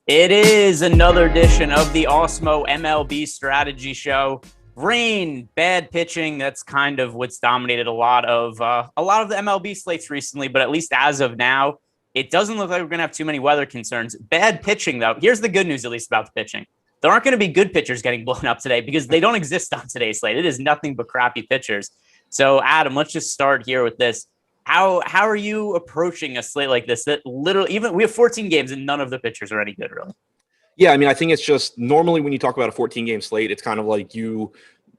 It is another edition of the Awesemo MLB Strategy Show. Rain, bad pitching. That's kind of what's dominated a lot of the MLB slates recently. But at least as of now, it doesn't look like we're going to have too many weather concerns. Bad pitching, though. Here's the good news, at least about the pitching. There aren't going to be good pitchers getting blown up today because they don't exist on today's slate. It is nothing but crappy pitchers. So, Adam, let's just start here with this. How are you approaching a slate like this? That literally, even we have 14 games and none of the pitchers are any good, really. Yeah, I mean, I think it's just normally when you talk about a 14-game slate, it's kind of like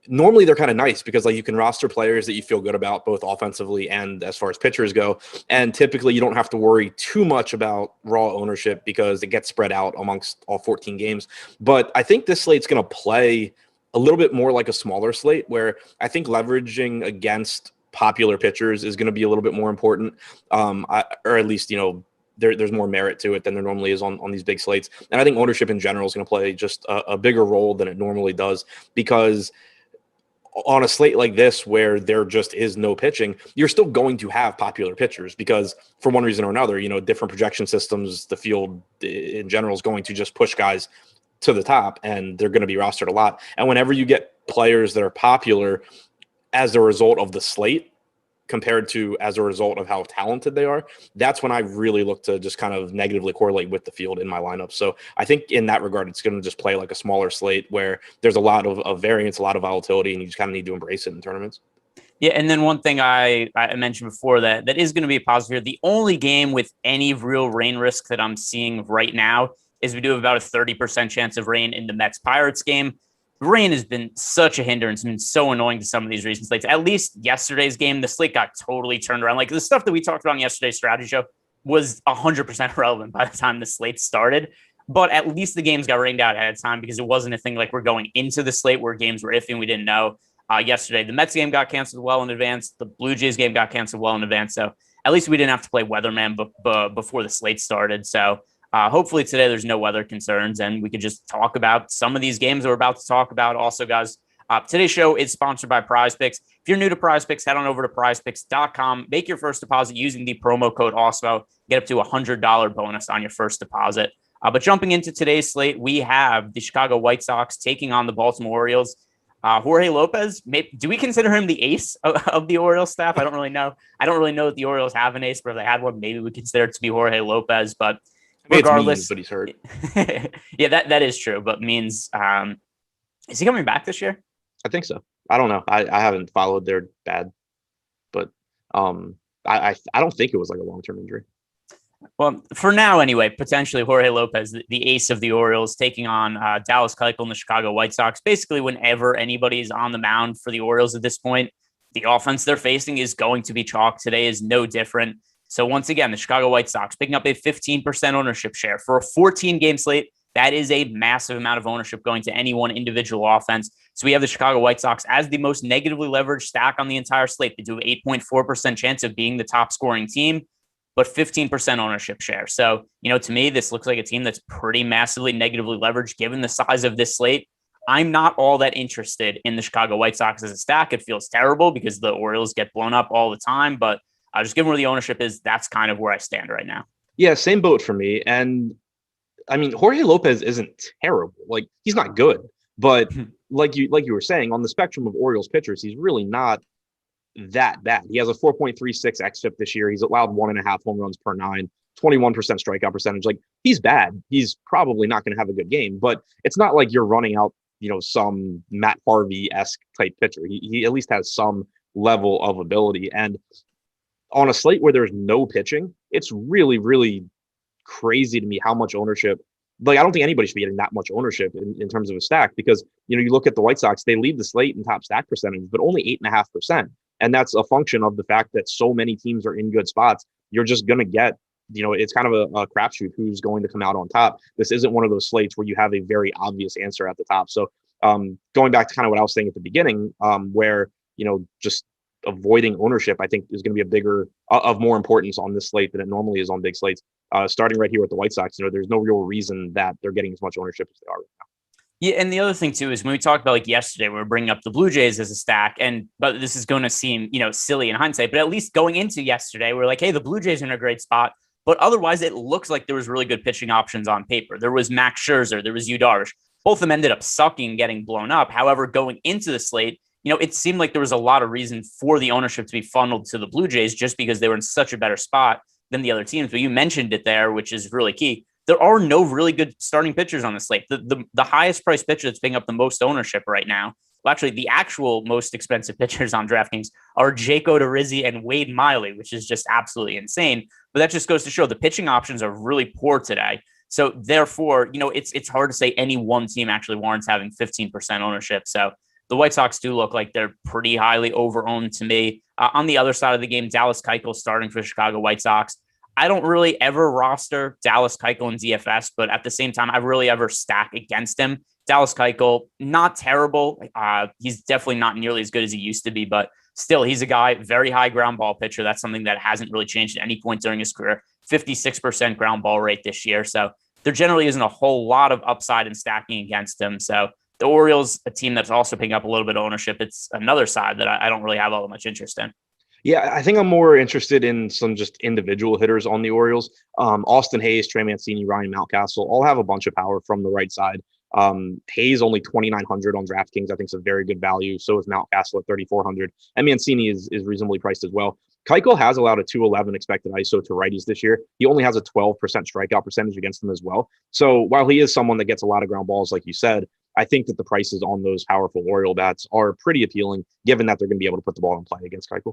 normally they're kind of nice because like you can roster players that you feel good about both offensively and as far as pitchers go. And typically you don't have to worry too much about raw ownership because it gets spread out amongst all 14 games. But I think this slate's going to play a little bit more like a smaller slate where I think leveraging against popular pitchers is going to be a little bit more important, or at least, there's more merit to it than there normally is on these big slates. And I think ownership in general is going to play just a bigger role than it normally does, because on a slate like this where there just is no pitching, you're still going to have popular pitchers because for one reason or another, different projection systems, the field in general is going to just push guys to the top and they're going to be rostered a lot. And whenever you get players that are popular as a result of the slate compared to as a result of how talented they are, that's when I really look to just kind of negatively correlate with the field in my lineup. So I think in that regard, it's going to just play like a smaller slate where there's a lot of variance, a lot of volatility, and you just kind of need to embrace it in tournaments. Yeah, and then one thing I mentioned before that is going to be a positive here. The only game with any real rain risk that I'm seeing right now is we do have about a 30% chance of rain in the Mets-Pirates game. Rain has been such a hindrance and been so annoying to some of these recent slates. At least yesterday's game, the slate got totally turned around. Like the stuff that we talked about on yesterday's strategy show was 100% relevant by the time the slate started. But at least the games got rained out ahead of time because it wasn't a thing like we're going into the slate where games were iffy and we didn't know. Yesterday, the Mets game got canceled well in advance. The Blue Jays game got canceled well in advance. So at least we didn't have to play weatherman before the slate started. So hopefully today there's no weather concerns and we could just talk about some of these games we're about to talk about. Also, guys, today's show is sponsored by PrizePicks. If you're new to PrizePicks, head on over to PrizePicks.com. Make your first deposit using the promo code Awesemo. Get up to $100 bonus on your first deposit. But jumping into today's slate, we have the Chicago White Sox taking on the Baltimore Orioles. Jorge Lopez, do we consider him the ace of the Orioles staff? I don't really know. I don't really know that the Orioles have an ace, but if they had one, maybe we consider it to be Jorge Lopez. But regardless, but he's hurt. Yeah, that is true. But means, is he coming back this year? I think so. I don't know. I haven't followed their bad, but I don't think it was like a long-term injury. Well, for now, anyway, potentially Jorge Lopez, the ace of the Orioles, taking on Dallas Keuchel and the Chicago White Sox. Basically, whenever anybody's on the mound for the Orioles at this point, the offense they're facing is going to be chalk. Today is no different. So once again, the Chicago White Sox picking up a 15% ownership share for a 14-game slate. That is a massive amount of ownership going to any one individual offense. So we have the Chicago White Sox as the most negatively leveraged stack on the entire slate. They do an 8.4% chance of being the top scoring team, but 15% ownership share. So, to me, this looks like a team that's pretty massively negatively leveraged given the size of this slate. I'm not all that interested in the Chicago White Sox as a stack. It feels terrible because the Orioles get blown up all the time, but just given where the ownership is, that's kind of where I stand right now. Yeah, same boat for me. And I mean, Jorge Lopez isn't terrible. Like, he's not good, but like you were saying, on the spectrum of Orioles pitchers, he's really not that bad. He has a 4.36 xFIP this year. He's allowed 1.5 home runs per 9, 21% strikeout percentage. Like, he's bad. He's probably not going to have a good game, but it's not like you're running out, some Matt Harvey-esque type pitcher. He at least has some level of ability. And on a slate where there's no pitching, it's really, really crazy to me how much ownership. Like, I don't think anybody should be getting that much ownership in terms of a stack because, you look at the White Sox, they lead the slate in top stack percentage, but only 8.5%. And that's a function of the fact that so many teams are in good spots. You're just going to get, it's kind of a crapshoot who's going to come out on top. This isn't one of those slates where you have a very obvious answer at the top. So going back to kind of what I was saying at the beginning, where, just avoiding ownership, I think is going to be of more importance on this slate than it normally is on big slates. Starting right here with the White Sox, there's no real reason that they're getting as much ownership as they are right now. Yeah, and the other thing too is when we talked about like yesterday, we were bringing up the Blue Jays as a stack, but this is going to seem silly in hindsight. But at least going into yesterday, we're like, hey, the Blue Jays are in a great spot. But otherwise, it looks like there was really good pitching options on paper. There was Max Scherzer, there was Yu Darvish. Both of them ended up sucking, getting blown up. However, going into the slate, it seemed like there was a lot of reason for the ownership to be funneled to the Blue Jays just because they were in such a better spot than the other teams. But you mentioned it there, which is really key. There are no really good starting pitchers on the slate. The highest priced pitcher that's picking up the most ownership right now, well, actually, the actual most expensive pitchers on DraftKings are Jake Odorizzi and Wade Miley, which is just absolutely insane. But that just goes to show the pitching options are really poor today. So therefore, it's hard to say any one team actually warrants having 15% ownership. So the White Sox do look like they're pretty highly over-owned to me. On the other side of the game, Dallas Keuchel starting for Chicago White Sox. I don't really ever roster Dallas Keuchel in DFS, but at the same time, I really ever stack against him. Dallas Keuchel, not terrible. He's definitely not nearly as good as he used to be, but still, he's a guy, very high ground ball pitcher. That's something that hasn't really changed at any point during his career. 56% ground ball rate this year. So there generally isn't a whole lot of upside in stacking against him. So the Orioles, a team that's also picking up a little bit of ownership, it's another side that I don't really have all that much interest in. Yeah, I think I'm more interested in some just individual hitters on the Orioles. Austin Hayes, Trey Mancini, Ryan Mountcastle all have a bunch of power from the right side. Hayes only 2,900 on DraftKings. I think it's a very good value. So is Mountcastle at 3,400. And Mancini is reasonably priced as well. Keuchel has allowed a 211 expected ISO to righties this year. He only has a 12% strikeout percentage against them as well. So while he is someone that gets a lot of ground balls, like you said, I think that the prices on those powerful Oriole bats are pretty appealing, given that they're going to be able to put the ball in play against Keuchel.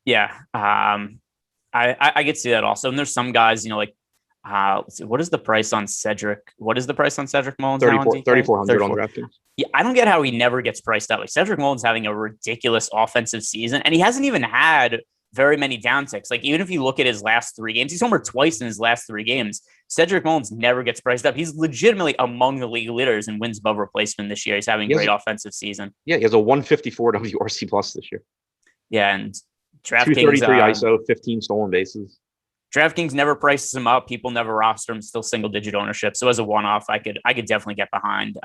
Yeah, I get to see that also. And there's some guys, let's see, what is the price on Cedric? What is the price on Cedric Mullins? 3,400 on DraftKings. Yeah, I don't get how he never gets priced out. Like Cedric Mullins having a ridiculous offensive season, and he hasn't even had very many downticks. Like even if you look at his last 3 games, he's homered twice in his last 3 games. Cedric Mullins never gets priced up. He's legitimately among the league leaders in wins above replacement this year. He's having a great offensive season. Yeah, he has a 154 WRC plus this year. Yeah, and DraftKings 233 ISO, 15 stolen bases. DraftKings never prices him up. People never roster him. Still single digit ownership. So as a one-off, I could definitely get behind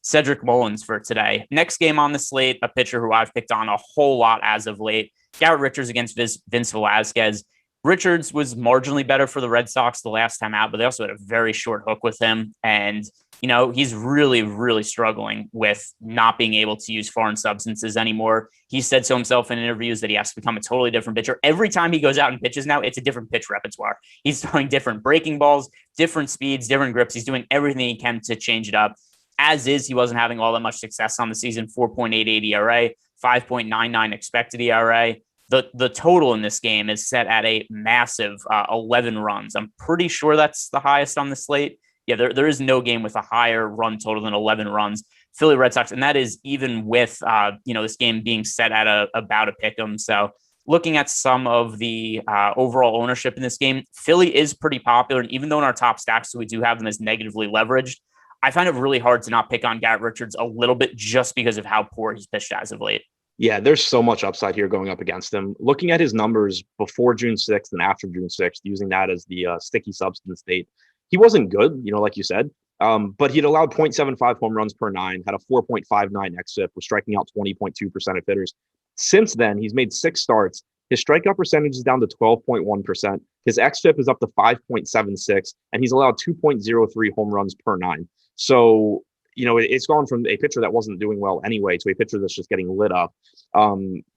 Cedric Mullins for today. Next game on the slate, a pitcher who I've picked on a whole lot as of late, Garrett Richards against Vince Velasquez. Richards was marginally better for the Red Sox the last time out, but they also had a very short hook with him. And, he's really, really struggling with not being able to use foreign substances anymore. He said so himself in interviews that he has to become a totally different pitcher. Every time he goes out and pitches now, it's a different pitch repertoire. He's throwing different breaking balls, different speeds, different grips. He's doing everything he can to change it up. As is, he wasn't having all that much success on the season, 4.88 ERA, 5.99 expected ERA. The total in this game is set at a massive 11 runs. I'm pretty sure that's the highest on the slate. Yeah, there is no game with a higher run total than 11 runs. Philly Red Sox, and that is even with this game being set at about a pick 'em. So looking at some of the overall ownership in this game, Philly is pretty popular. And even though in our top stacks, we do have them as negatively leveraged, I find it really hard to not pick on Garrett Richards a little bit just because of how poor he's pitched as of late. Yeah, there's so much upside here going up against him. Looking at his numbers before June 6th and after June 6th, using that as the sticky substance date, he wasn't good, like you said, but he'd allowed 0.75 home runs per 9, had a 4.59 xFIP, was striking out 20.2% of hitters. Since then, he's made 6 starts. His strikeout percentage is down to 12.1%. His xFIP is up to 5.76, and he's allowed 2.03 home runs per 9. So, it's gone from a pitcher that wasn't doing well anyway to a pitcher that's just getting lit up.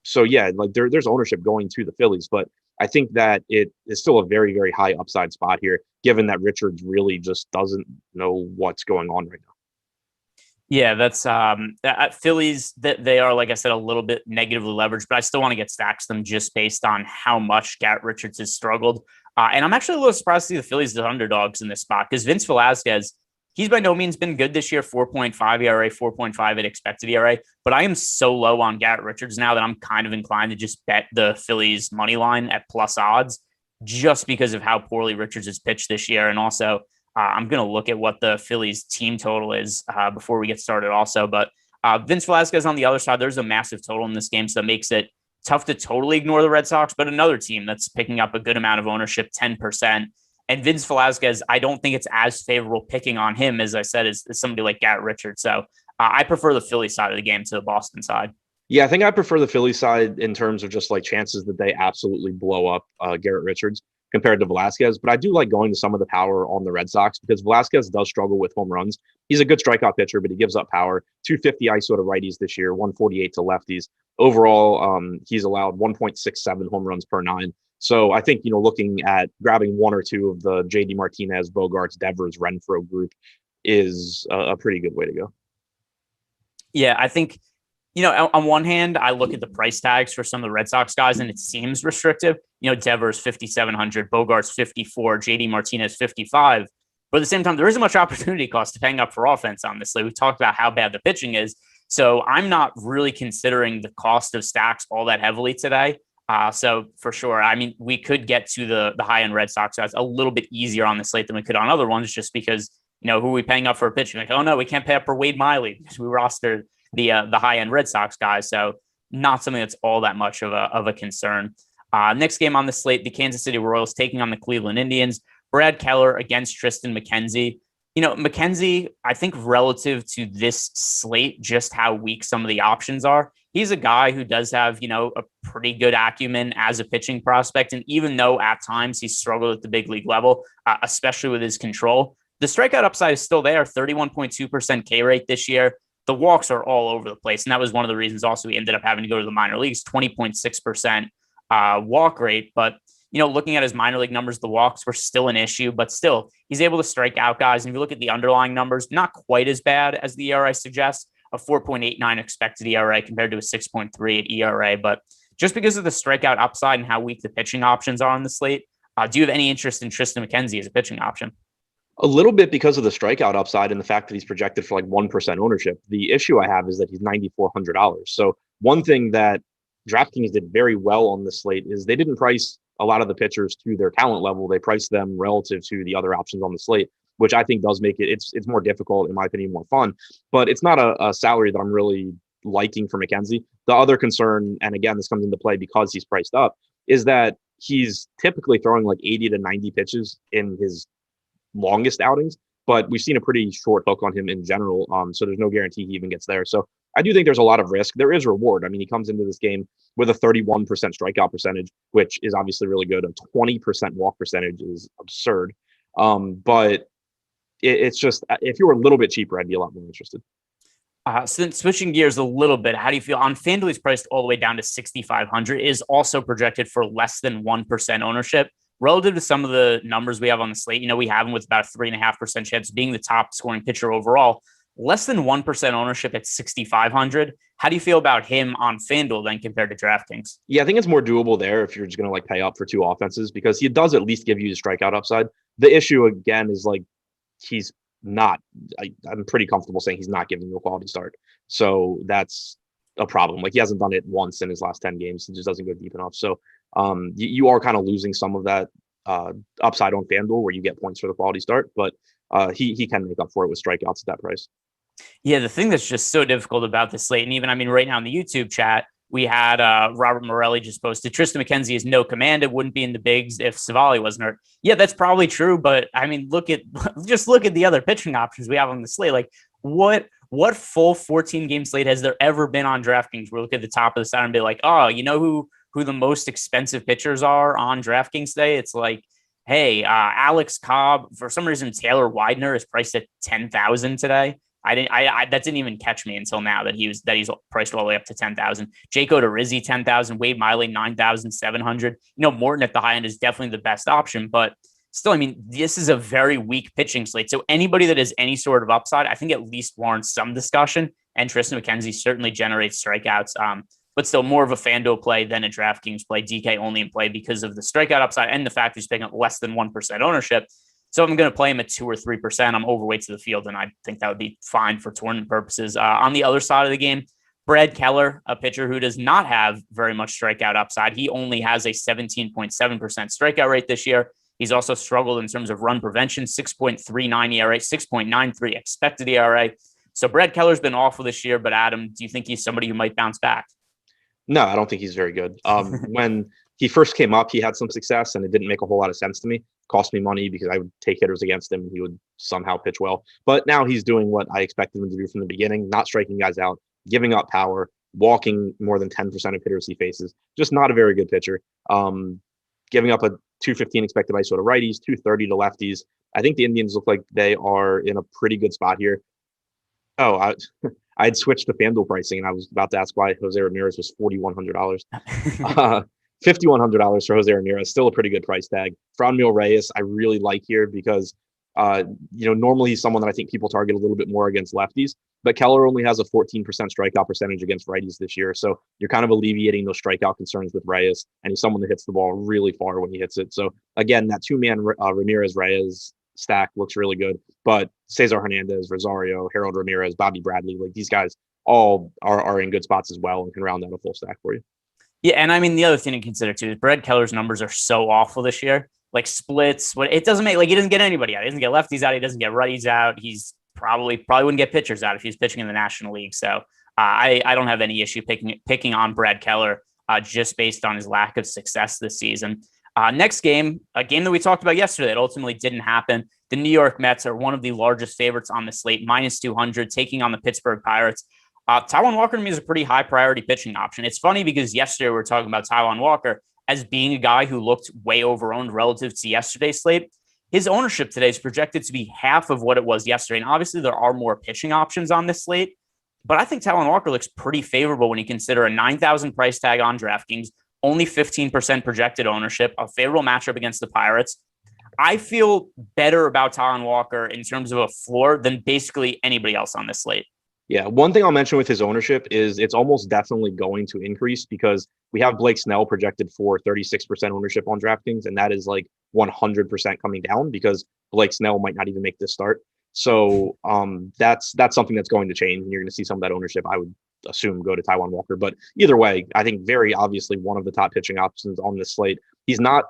So yeah, like there's ownership going to the Phillies, but I think that it is still a very, very high upside spot here, given that Richards really just doesn't know what's going on right now. Yeah, that's at Phillies that they are, like I said, a little bit negatively leveraged, but I still want to get stacks them just based on how much Garrett Richards has struggled. And I'm actually a little surprised to see the Phillies as underdogs in this spot because Vince Velasquez, he's by no means been good this year, 4.5 ERA, 4.5 at expected ERA. But I am so low on Garrett Richards now that I'm kind of inclined to just bet the Phillies money line at plus odds just because of how poorly Richards has pitched this year. And also, I'm going to look at what the Phillies team total is before we get started also. But Vince Velasquez on the other side, there's a massive total in this game, so that makes it tough to totally ignore the Red Sox. But another team that's picking up a good amount of ownership, 10%. And Vince Velasquez, I don't think it's as favorable picking on him, as I said, as somebody like Garrett Richards. So I prefer the Philly side of the game to the Boston side. Yeah, I think I prefer the Philly side in terms of just like chances that they absolutely blow up Garrett Richards. compared to Velasquez, but I do like going to some of the power on the Red Sox because Velasquez does struggle with home runs. He's a good strikeout pitcher, but he gives up power. 250 ISO to righties this year, 148 to lefties. Overall, he's allowed 1.67 home runs per nine. So I think, looking at grabbing one or two of the JD Martinez, Bogarts, Devers, Renfroe group is a pretty good way to go. Yeah, I think, on one hand, I look at the price tags for some of the Red Sox guys and it seems restrictive. Devers 5,700, Bogarts 54, JD Martinez 55. But at the same time, there isn't much opportunity cost to paying up for offense on this. Like we talked about how bad the pitching is. So I'm not really considering the cost of stacks all that heavily today. So for sure, I mean, we could get to the high-end Red Sox guys a little bit easier on the slate than we could on other ones, just because, who are we paying up for a pitcher? Like, oh no, we can't pay up for Wade Miley because we rostered the high-end Red Sox guys. So not something that's all that much of a concern. Next game on the slate, the Kansas City Royals taking on the Cleveland Indians. Brad Keller against Tristan McKenzie. McKenzie, I think relative to this slate, just how weak some of the options are, he's a guy who does have, a pretty good acumen as a pitching prospect. And even though at times he's struggled at the big league level, especially with his control, the strikeout upside is still there, 31.2% K rate this year. The walks are all over the place. And that was one of the reasons also he ended up having to go to the minor leagues, 20.6% walk rate. But looking at his minor league numbers, the walks were still an issue, but still, he's able to strike out guys. And if you look at the underlying numbers, not quite as bad as the ERA suggests, a 4.89 expected ERA compared to a 6.3 at ERA. But just because of the strikeout upside and how weak the pitching options are on the slate, do you have any interest in Tristan McKenzie as a pitching option? A little bit because of the strikeout upside and the fact that he's projected for like 1% ownership. The issue I have is that he's $9,400. So one thing that DraftKings did very well on the slate is they didn't price a lot of the pitchers to their talent level. They priced them relative to the other options on the slate, which I think does make it's more difficult, in my opinion, more fun. But it's not a salary that I'm really liking for McKenzie. The other concern, and again, this comes into play because he's priced up, is that he's typically throwing like 80 to 90 pitches in his longest outings, but we've seen a pretty short hook on him in general. So there's no guarantee he even gets there. So I do think there's a lot of risk. There is reward. I mean, he comes into this game with a 31% strikeout percentage, which is obviously really good. A 20% walk percentage is absurd. But it's just, if you were a little bit cheaper, I'd be a lot more interested. Since switching gears a little bit, how do you feel on FanDuel? He's priced all the way down to 6,500, is also projected for less than 1% ownership. Relative to some of the numbers we have on the slate, we have him with about a 3.5% chance of being the top scoring pitcher overall. Less than 1% ownership at 6,500. How do you feel about him on FanDuel then compared to DraftKings? Yeah, I think it's more doable there if you're just going to like pay up for two offenses, because he does at least give you the strikeout upside. The issue again is like he's not. I'm pretty comfortable saying he's not giving you a quality start. So that's a problem. Like he hasn't done it once in his last 10 games. He just doesn't go deep enough. So you are kind of losing some of that upside on FanDuel where you get points for the quality start, but he can make up for it with strikeouts at that price. Yeah, the thing that's just so difficult about this slate, and even, I mean, right now in the YouTube chat, we had Robert Morelli just posted, Tristan McKenzie is no command. It wouldn't be in the bigs if Savali wasn't hurt. Yeah, that's probably true, but I mean, look at the other pitching options we have on the slate. Like what full 14-game slate has there ever been on DraftKings? We look at the top of the side and be like, oh, you know who the most expensive pitchers are on DraftKings today? It's like, hey, Alex Cobb. For some reason, Taylor Widener is priced at 10,000 today. That didn't even catch me until now that he's priced all the way up to 10,000. Jake Odorizzi 10,000, Wade Miley 9,700. Morton at the high end is definitely the best option, but still, I mean, this is a very weak pitching slate. So anybody that has any sort of upside, I think at least warrants some discussion. And Tristan McKenzie certainly generates strikeouts, but still more of a FanDuel play than a DraftKings play, DK only in play because of the strikeout upside and the fact he's picking up less than 1% ownership. So I'm going to play him at 2 or 3%. I'm overweight to the field, and I think that would be fine for tournament purposes. On the other side of the game, Brad Keller, a pitcher who does not have very much strikeout upside. He only has a 17.7% strikeout rate this year. He's also struggled in terms of run prevention, 6.39 ERA, 6.93 expected ERA. So Brad Keller's been awful this year, but Adam, do you think he's somebody who might bounce back? No, I don't think he's very good. When he first came up, he had some success, and it didn't make a whole lot of sense to me. Cost me money because I would take hitters against him and he would somehow pitch well. But now he's doing what I expected him to do from the beginning, not striking guys out, giving up power, walking more than 10% of hitters he faces. Just not a very good pitcher. giving up a 215 expected ISO to righties, 230 to lefties. I think the Indians look like they are in a pretty good spot here. Oh, I had switched to FanDuel pricing, and I was about to ask why Jose Ramirez was $4,100. $5,100 for Jose Ramirez, still a pretty good price tag. Franmil Reyes, I really like here because, normally he's someone that I think people target a little bit more against lefties, but Keller only has a 14% strikeout percentage against righties this year. So you're kind of alleviating those strikeout concerns with Reyes, and he's someone that hits the ball really far when he hits it. So again, that two-man Ramirez-Reyes stack looks really good, but Cesar Hernandez, Rosario, Harold Ramirez, Bobby Bradley, like these guys all are in good spots as well and can round out a full stack for you. Yeah, and I mean, the other thing to consider too is Brad Keller's numbers are so awful this year. Like splits, it doesn't make, like, he doesn't get anybody out. He doesn't get lefties out. He doesn't get righties out. He's probably wouldn't get pitchers out if he's pitching in the National League. So I don't have any issue picking on Brad Keller just based on his lack of success this season. Next game, a game that we talked about yesterday that ultimately didn't happen. The New York Mets are one of the largest favorites on the slate, minus 200, taking on the Pittsburgh Pirates. Taijuan Walker to me is a pretty high priority pitching option. It's funny because yesterday we were talking about Taijuan Walker as being a guy who looked way overowned relative to yesterday's slate. His ownership today is projected to be half of what it was yesterday. And obviously there are more pitching options on this slate, but I think Taijuan Walker looks pretty favorable when you consider a 9,000 price tag on DraftKings, only 15% projected ownership, a favorable matchup against the Pirates. I feel better about Taijuan Walker in terms of a floor than basically anybody else on this slate. Yeah, one thing I'll mention with his ownership is it's almost definitely going to increase because we have Blake Snell projected for 36% ownership on DraftKings, and that is like 100% coming down because Blake Snell might not even make this start. So that's something that's going to change, and you're going to see some of that ownership, I would assume, go to Taijuan Walker. But either way, I think very obviously one of the top pitching options on this slate. He's not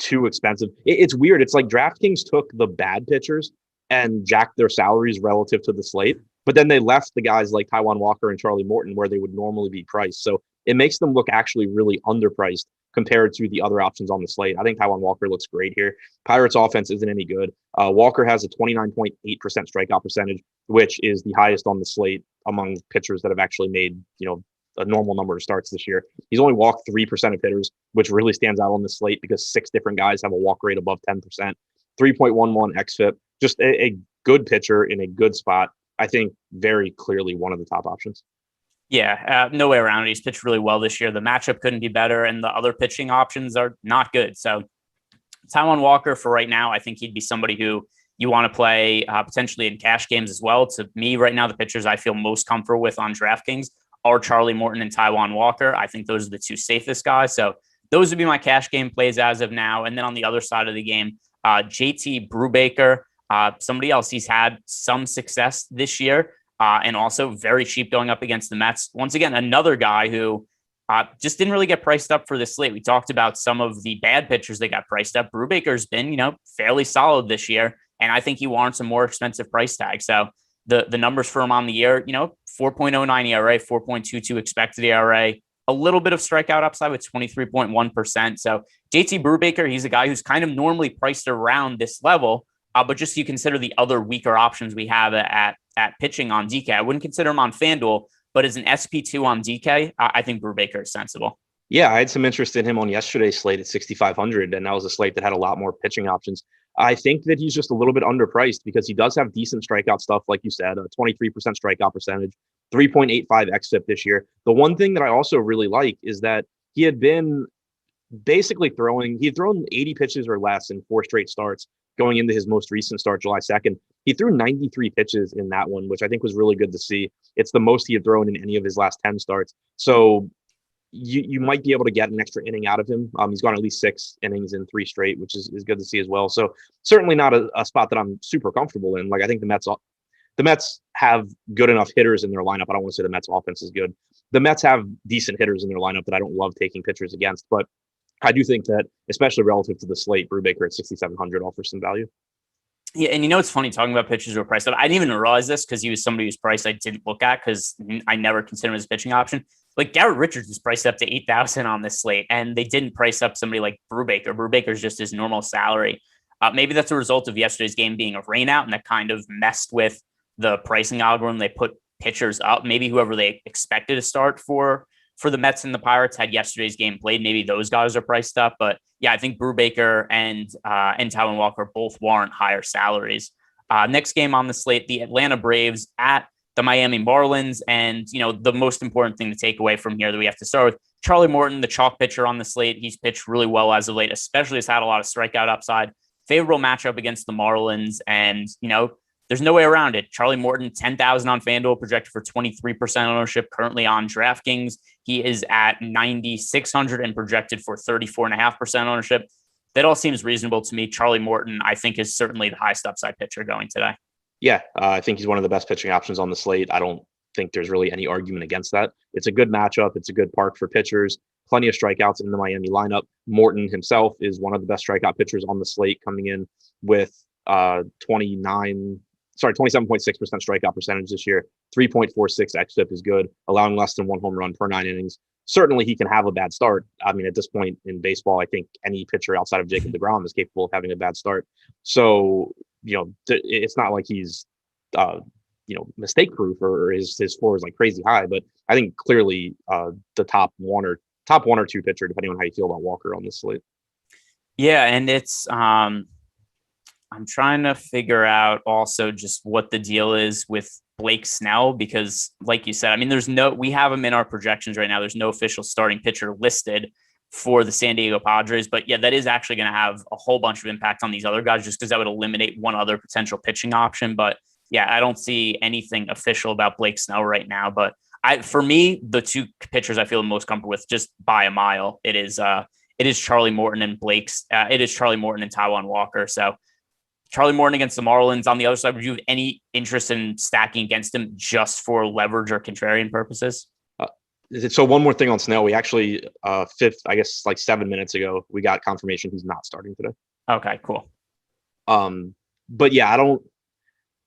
too expensive. It's weird. It's like DraftKings took the bad pitchers and jacked their salaries relative to the slate, but then they left the guys like Taijuan Walker and Charlie Morton where they would normally be priced. So it makes them look actually really underpriced compared to the other options on the slate. I think Taijuan Walker looks great here. Pirates offense isn't any good. Walker has a 29.8% strikeout percentage, which is the highest on the slate among pitchers that have actually made, a normal number of starts this year. He's only walked 3% of hitters, which really stands out on the slate because 6 different guys have a walk rate above 10%. 3.11 xFIP, just a good pitcher in a good spot. I think very clearly one of the top options. Yeah, no way around it. He's pitched really well this year. The matchup couldn't be better, and the other pitching options are not good. So Taijuan Walker, for right now, I think he'd be somebody who you want to play potentially in cash games as well. To me, right now, the pitchers I feel most comfortable with on DraftKings are Charlie Morton and Taijuan Walker. I think those are the two safest guys. So those would be my cash game plays as of now. And then on the other side of the game, JT Brubaker, somebody else. He's had some success this year and also very cheap going up against the Mets. Once again, another guy who just didn't really get priced up for this slate. We talked about some of the bad pitchers that got priced up. Brubaker's been, fairly solid this year, and I think he warrants a more expensive price tag. So the numbers for him on the year, 4.09 ERA, 4.22 expected ERA, a little bit of strikeout upside with 23.1%. So JT Brubaker, he's a guy who's kind of normally priced around this level, but just so you consider the other weaker options we have at pitching on DK. I wouldn't consider him on FanDuel, but as an SP2 on DK, I think Brubaker is sensible. Yeah, I had some interest in him on yesterday's slate at 6,500, and that was a slate that had a lot more pitching options. I think that he's just a little bit underpriced because he does have decent strikeout stuff, like you said, a 23% strikeout percentage, 3.85 xFIP this year. The one thing that I also really like is that he had been basically he had thrown 80 pitches or less in 4 straight starts going into his most recent start, July 2nd. He threw 93 pitches in that one, which I think was really good to see. It's the most he had thrown in any of his last 10 starts. So you might be able to get an extra inning out of him. He's gone at least 6 innings in 3 straight, which is good to see as well. So certainly not a spot that I'm super comfortable in. Like, I think the Mets have good enough hitters in their lineup. I don't want to say the Mets offense is good. The Mets have decent hitters in their lineup that I don't love taking pitchers against, but I do think that, especially relative to the slate, Brubaker at 6,700 offers some value. Yeah, and it's funny talking about pitchers who are priced up. I didn't even realize this because he was somebody whose price I didn't look at because I never considered him as a pitching option. Like Garrett Richards is priced up to 8,000 on this slate, and they didn't price up somebody like Brubaker. Brubaker's just his normal salary. Maybe that's a result of yesterday's game being a rainout, and that kind of messed with the pricing algorithm. They put pitchers up. Maybe whoever they expected to start for for the Mets and the Pirates had yesterday's game played, maybe those guys are priced up. But yeah, I think Brubaker and Taijuan Walker both warrant higher salaries. Next game on the slate, the Atlanta Braves at the Miami Marlins. And, the most important thing to take away from here that we have to start with, Charlie Morton, the chalk pitcher on the slate. He's pitched really well as of late, especially has had a lot of strikeout upside. Favorable matchup against the Marlins. And, there's no way around it. Charlie Morton, 10,000 on FanDuel, projected for 23% ownership, currently on DraftKings. He is at 9,600 and projected for 34.5% ownership. That all seems reasonable to me. Charlie Morton, I think, is certainly the highest upside pitcher going today. Yeah, I think he's one of the best pitching options on the slate. I don't think there's really any argument against that. It's a good matchup. It's a good park for pitchers. Plenty of strikeouts in the Miami lineup. Morton himself is one of the best strikeout pitchers on the slate, coming in with 27.6% strikeout percentage this year. 3.46 xFIP is good, allowing less than 1 home run per 9 innings. Certainly he can have a bad start. I mean, at this point in baseball, I think any pitcher outside of Jacob deGrom is capable of having a bad start. So, it's not like he's, mistake proof or his floor is like crazy high, but I think clearly the top one or two pitcher, depending on how you feel about Walker on this slate. Yeah. And it's, I'm trying to figure out also just what the deal is with Blake Snell, because like you said, I mean, we have him in our projections right now. There's no official starting pitcher listed for the San Diego Padres, but yeah, that is actually going to have a whole bunch of impact on these other guys, just because that would eliminate one other potential pitching option. But yeah, I don't see anything official about Blake Snell right now, but for me, the two pitchers I feel most comfortable with just by a mile, it is Charlie Morton and Taijuan Walker. So Charlie Morton against the Marlins. On the other side, would you have any interest in stacking against him just for leverage or contrarian purposes? So one more thing on Snell. We actually, 7 minutes ago, we got confirmation he's not starting today. Okay, cool. But yeah, I don't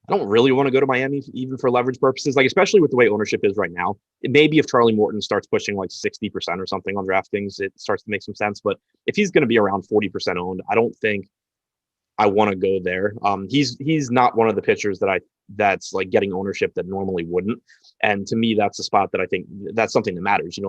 really want to go to Miami even for leverage purposes, like especially with the way ownership is right now. It maybe if Charlie Morton starts pushing like 60% or something on DraftKings, it starts to make some sense. But if he's going to be around 40% owned, I don't think I want to go there. He's not one of the pitchers that's like getting ownership that normally wouldn't. And to me, that's a spot that I think that's something that matters.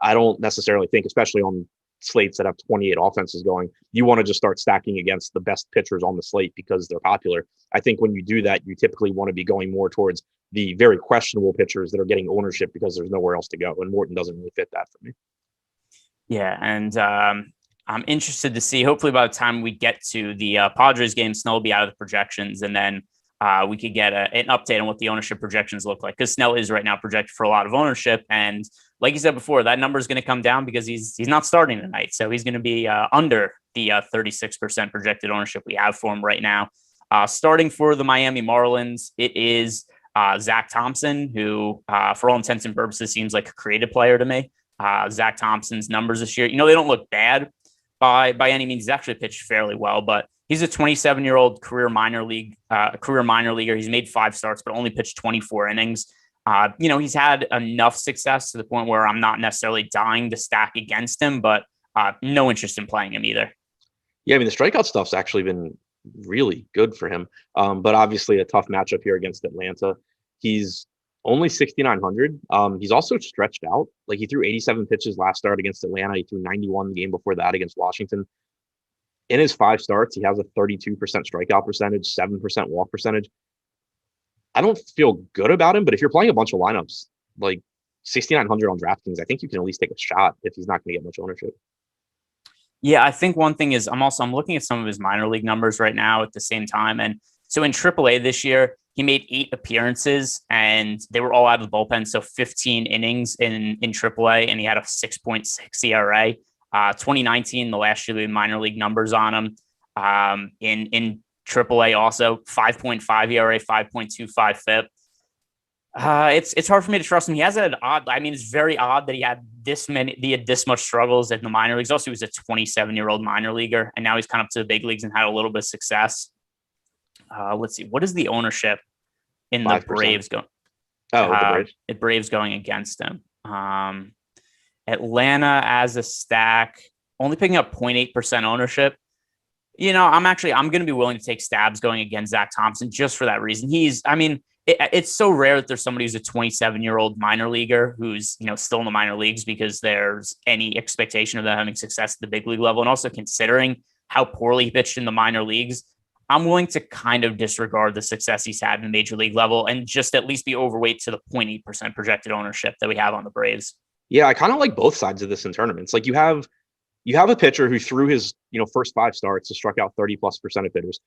I don't necessarily think, especially on slates that have 28 offenses going, you want to just start stacking against the best pitchers on the slate because they're popular. I think when you do that, you typically want to be going more towards the very questionable pitchers that are getting ownership because there's nowhere else to go. And Morton doesn't really fit that for me. Yeah. And I'm interested to see, hopefully by the time we get to the Padres game, Snell will be out of the projections, and then we could get an update on what the ownership projections look like, because Snell is right now projected for a lot of ownership. And like you said before, that number is going to come down because he's not starting tonight. So he's going to be under the 36% projected ownership we have for him right now. Starting for the Miami Marlins, it is Zach Thompson, who for all intents and purposes seems like a creative player to me. Zach Thompson's numbers this year, they don't look bad by any means. He's actually pitched fairly well, but he's a 27-year-old career minor leaguer. He's made 5 starts, but only pitched 24 innings. He's had enough success to the point where I'm not necessarily dying to stack against him, but no interest in playing him either. Yeah, I mean, the strikeout stuff's actually been really good for him, but obviously a tough matchup here against Atlanta. He's only 6,900. He's also stretched out. Like, he threw 87 pitches last start against Atlanta. He threw 91 the game before that against Washington. In his 5 starts, he has a 32% strikeout percentage, 7% walk percentage. I don't feel good about him, but if you're playing a bunch of lineups, like 6,900 on DraftKings, I think you can at least take a shot if he's not going to get much ownership. Yeah, I think one thing is I'm looking at some of his minor league numbers right now at the same time. And so in AAA this year, he made 8 appearances and they were all out of the bullpen. So 15 innings in AAA, and he had a 6.6 ERA. 2019, the last year we had minor league numbers on him. In AAA also 5.5 ERA, 5.25 FIP. It's hard for me to trust him. He has an odd. I mean, it's very odd that he had this much struggles in the minor leagues. Also, he was a 27-year-old minor leaguer, and now he's come up to the big leagues and had a little bit of success. Let's see, what is the ownership in 5%. The Braves going? The Braves. The Braves going against him. Atlanta as a stack, only picking up 0.8% ownership. I'm going to be willing to take stabs going against Zach Thompson just for that reason. it's so rare that there's somebody who's a 27-year-old minor leaguer who's, still in the minor leagues because there's any expectation of them having success at the big league level. And also considering how poorly he pitched in the minor leagues, I'm willing to kind of disregard the success he's had in the major league level and just at least be overweight to the 0.8% projected ownership that we have on the Braves. Yeah, I kind of like both sides of this in tournaments. Like you have a pitcher who threw his, first 5 starts has struck out 30+% of hitters.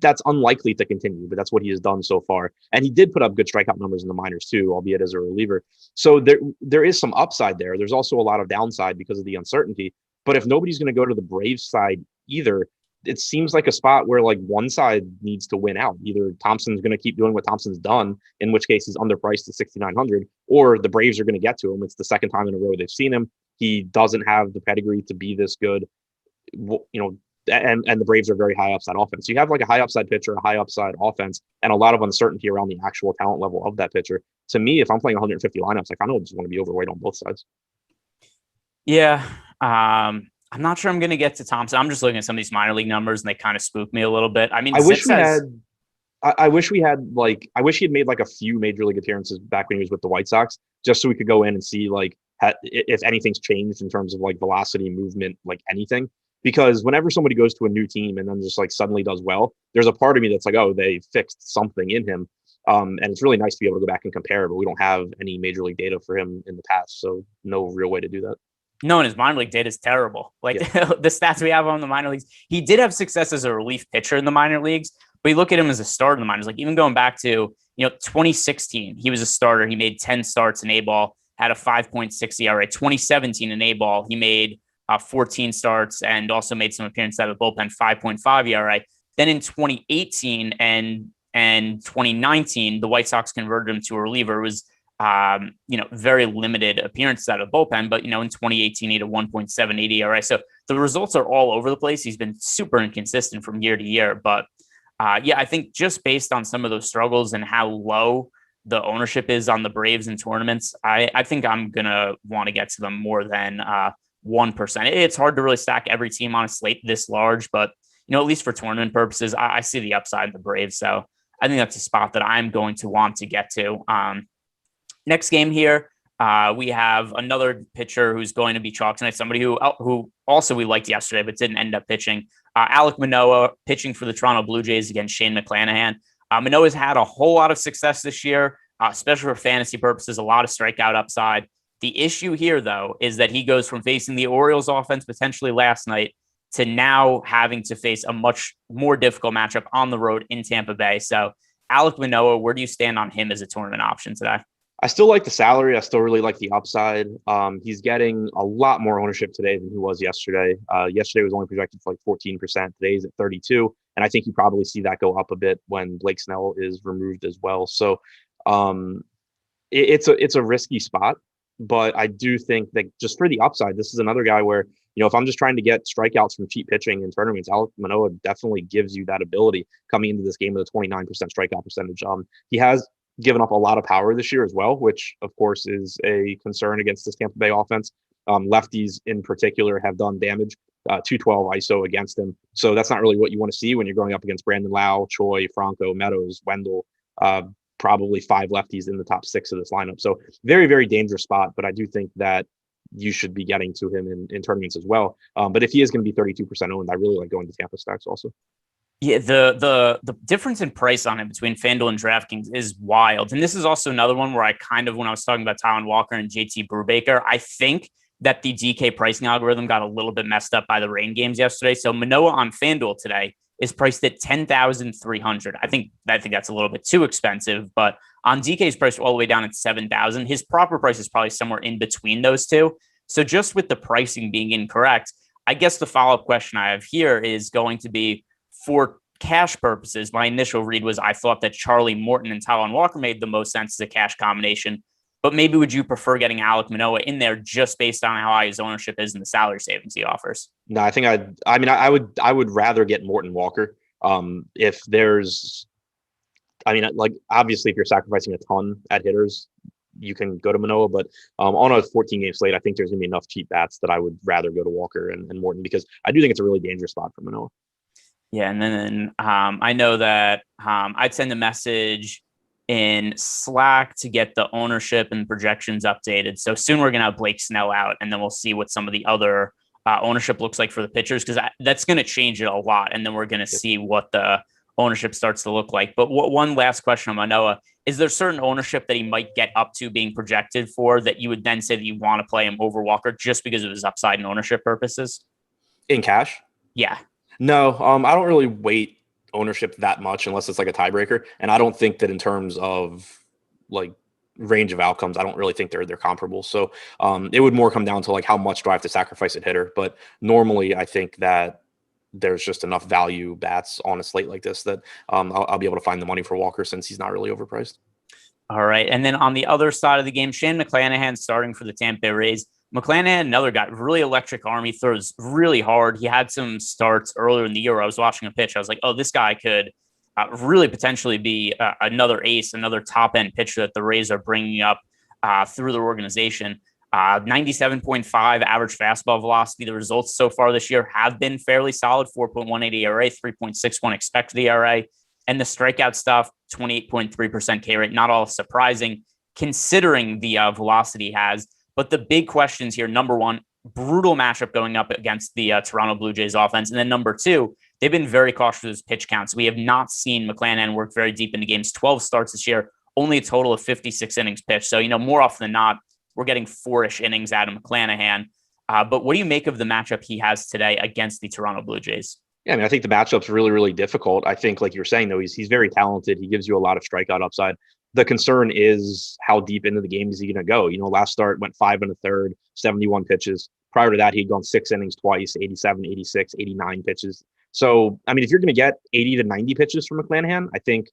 That's unlikely to continue, but that's what he has done so far. And he did put up good strikeout numbers in the minors too, albeit as a reliever. So there is some upside there. There's also a lot of downside because of the uncertainty. But if nobody's going to go to the Braves side either, it seems like a spot where like one side needs to win out. Either Thompson's going to keep doing what Thompson's done, in which case he's underpriced at 6,900, or the Braves are going to get to him. It's the second time in a row they've seen him. He doesn't have the pedigree to be this good, and the Braves are very high upside offense. So you have like a high upside pitcher, a high upside offense, and a lot of uncertainty around the actual talent level of that pitcher. To me, if I'm playing 150 lineups, I kind of just want to be overweight on both sides. Yeah. I'm not sure I'm going to get to Thompson. I'm just looking at some of these minor league numbers and they kind of spook me a little bit. I mean, I wish he had made like a few major league appearances back when he was with the White Sox, just so we could go in and see like if anything's changed in terms of like velocity, movement, like anything. Because whenever somebody goes to a new team and then just like suddenly does well, there's a part of me that's like, oh, they fixed something in him. And it's really nice to be able to go back and compare, but we don't have any major league data for him in the past. So no real way to do that. No, and his minor league data is terrible. Like the stats we have on the minor leagues, he did have success as a relief pitcher in the minor leagues, but you look at him as a starter in the minors. Like even going back to 2016, he was a starter. He made 10 starts in A-ball, had a 5.6 ERA. 2017 in A-ball, he made 14 starts and also made some appearances out of the bullpen, 5.5 ERA. Then in 2018 and 2019, the White Sox converted him to a reliever. It was very limited appearances out of the bullpen, but, in 2018, he had a 1.78 ERA. So the results are all over the place. He's been super inconsistent from year to year. But I think just based on some of those struggles and how low the ownership is on the Braves in tournaments, I think I'm going to want to get to them more than 1%. It's hard to really stack every team on a slate this large, but, at least for tournament purposes, I see the upside of the Braves. So I think that's a spot that I'm going to want to get to. Next game here, we have another pitcher who's going to be chalk tonight, somebody who also we liked yesterday but didn't end up pitching. Alek Manoah pitching for the Toronto Blue Jays against Shane McClanahan. Manoah's had a whole lot of success this year, especially for fantasy purposes, a lot of strikeout upside. The issue here, though, is that he goes from facing the Orioles offense potentially last night to now having to face a much more difficult matchup on the road in Tampa Bay. So Alek Manoah, where do you stand on him as a tournament option today? I still like the salary. I still really like the upside. He's getting a lot more ownership today than he was yesterday. Yesterday was only projected for like 14%. Today's at 32%. And I think you probably see that go up a bit when Blake Snell is removed as well. So it's a risky spot, but I do think that just for the upside, this is another guy where, if I'm just trying to get strikeouts from cheap pitching in tournaments, Alek Manoah definitely gives you that ability coming into this game with a 29% strikeout percentage. He has given up a lot of power this year as well, which of course is a concern against this Tampa Bay offense. Lefties in particular have done damage, 212 ISO against him. So that's not really what you want to see when you're going up against Brandon Lau, Choi, Franco, Meadows, Wendell, probably 5 lefties in the top 6 of this lineup. So very, very dangerous spot, but I do think that you should be getting to him in tournaments as well. But if he is going to be 32% owned, I really like going to Tampa stacks also. Yeah, the difference in price on it between FanDuel and DraftKings is wild. And this is also another one where when I was talking about Taijuan Walker and JT Brubaker, I think that the DK pricing algorithm got a little bit messed up by the rain games yesterday. So Manoah on FanDuel today is priced at $10,300. I think that's a little bit too expensive, but on DK's price all the way down at $7,000. His proper price is probably somewhere in between those two. So just with the pricing being incorrect, I guess the follow-up question I have here is going to be, for cash purposes, my initial read was I thought that Charlie Morton and Taijuan Walker made the most sense as a cash combination. But maybe would you prefer getting Alek Manoah in there just based on how high his ownership is and the salary savings he offers? No, I think I would rather get Morton Walker. If there's, obviously if you're sacrificing a ton at hitters, you can go to Manoah, but on a 14-game slate, I think there's gonna be enough cheap bats that I would rather go to Walker and Morton, because I do think it's a really dangerous spot for Manoah. Yeah, and then I know that I'd send a message in Slack to get the ownership and projections updated. So soon we're going to have Blake Snell out, and then we'll see what some of the other ownership looks like for the pitchers, because that's going to change it a lot. And then we're going to see what the ownership starts to look like. But one last question on Manoah. Is there certain ownership that he might get up to being projected for that you would then say that you want to play him over Walker just because of his upside and ownership purposes? In cash? Yeah. No, I don't really weight ownership that much unless it's like a tiebreaker. And I don't think that in terms of like range of outcomes, I don't really think they're comparable. So it would more come down to like how much do I have to sacrifice at hitter. But normally I think that there's just enough value bats on a slate like this that I'll be able to find the money for Walker since he's not really overpriced. All right. And then on the other side of the game, Shane McClanahan starting for the Tampa Bay Rays. McClanahan, another guy, really electric arm. He throws really hard. He had some starts earlier in the year where I was watching a pitch. I was like, oh, this guy could really potentially be another ace, another top-end pitcher that the Rays are bringing up through their organization. 97.5 average fastball velocity. The results so far this year have been fairly solid, 4.18 ERA, 3.61 expected ERA. And the strikeout stuff, 28.3% K rate. Not all surprising considering the velocity he has. But the big questions here, number one, brutal matchup going up against the Toronto Blue Jays offense. And then number two, they've been very cautious with his pitch counts. We have not seen McClanahan work very deep into games. 12 starts this year, only a total of 56 innings pitched. So, more often than not, we're getting 4-ish innings out of McClanahan. But what do you make of the matchup he has today against the Toronto Blue Jays? Yeah, I mean, I think the matchup's really, really difficult. I think, like you're saying, though, he's very talented. He gives you a lot of strikeout upside. The concern is how deep into the game is he going to go? Last start went 5 1/3, 71 pitches. Prior to that, he'd gone 6 innings twice, 87, 86, 89 pitches. So, I mean, if you're going to get 80 to 90 pitches from McClanahan, I think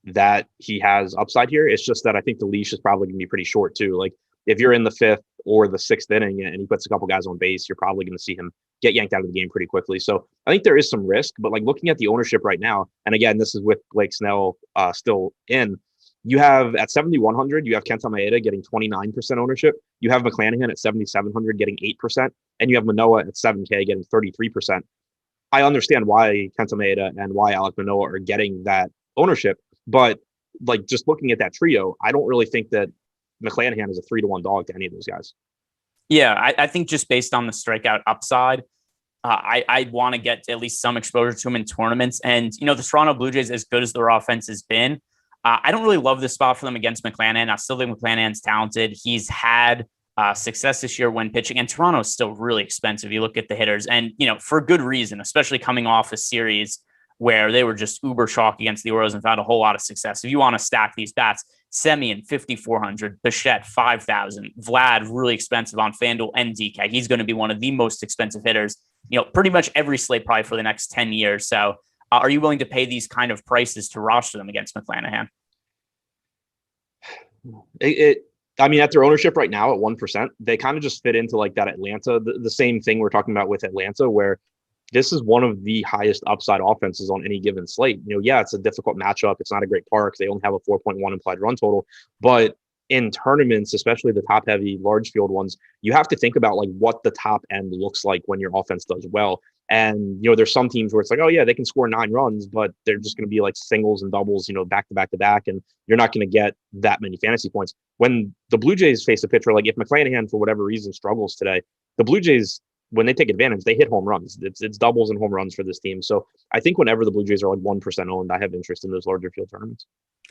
that he has upside here. It's just that I think the leash is probably going to be pretty short, too. Like, if you're in the 5th or the 6th inning and he puts a couple guys on base, you're probably going to see him get yanked out of the game pretty quickly. So I think there is some risk, but like looking at the ownership right now, and again, this is with Blake Snell still in, you have at 7,100, you have Kenta Maeda getting 29% ownership. You have McClanahan at 7,700 getting 8%, and you have Manoah at 7K getting 33%. I understand why Kenta Maeda and why Alek Manoah are getting that ownership, but like just looking at that trio, I don't really think that McClanahan is a 3-1 dog to any of those guys. Yeah, I think just based on the strikeout upside, I want to get at least some exposure to him in tournaments. And, the Toronto Blue Jays, as good as their offense has been, I don't really love this spot for them against McClanahan. I still think McClanahan's talented. He's had success this year when pitching, and Toronto is still really expensive. You look at the hitters, and, for good reason, especially coming off a series where they were just uber chalk against the Orioles and found a whole lot of success. If you want to stack these bats, Semien, 5,400, Bichette, 5,000, Vlad, really expensive on FanDuel and DK. He's going to be one of the most expensive hitters, pretty much every slate probably for the next 10 years. So are you willing to pay these kind of prices to roster them against McClanahan? I mean, at their ownership right now at 1%, they kind of just fit into like that Atlanta, the same thing we're talking about with Atlanta, where this is one of the highest upside offenses on any given slate. Yeah, it's a difficult matchup. It's not a great park. They only have a 4.1 implied run total. But in tournaments, especially the top heavy large field ones, you have to think about like what the top end looks like when your offense does well. And, there's some teams where it's like, oh yeah, they can score 9 runs, but they're just going to be like singles and doubles, back to back to back. And you're not going to get that many fantasy points. When the Blue Jays face a pitcher, like if McClanahan for whatever reason struggles today, the Blue Jays, when they take advantage, they hit home runs. It's doubles and home runs for this team. So I think whenever the Blue Jays are like 1% owned, I have interest in those larger field tournaments.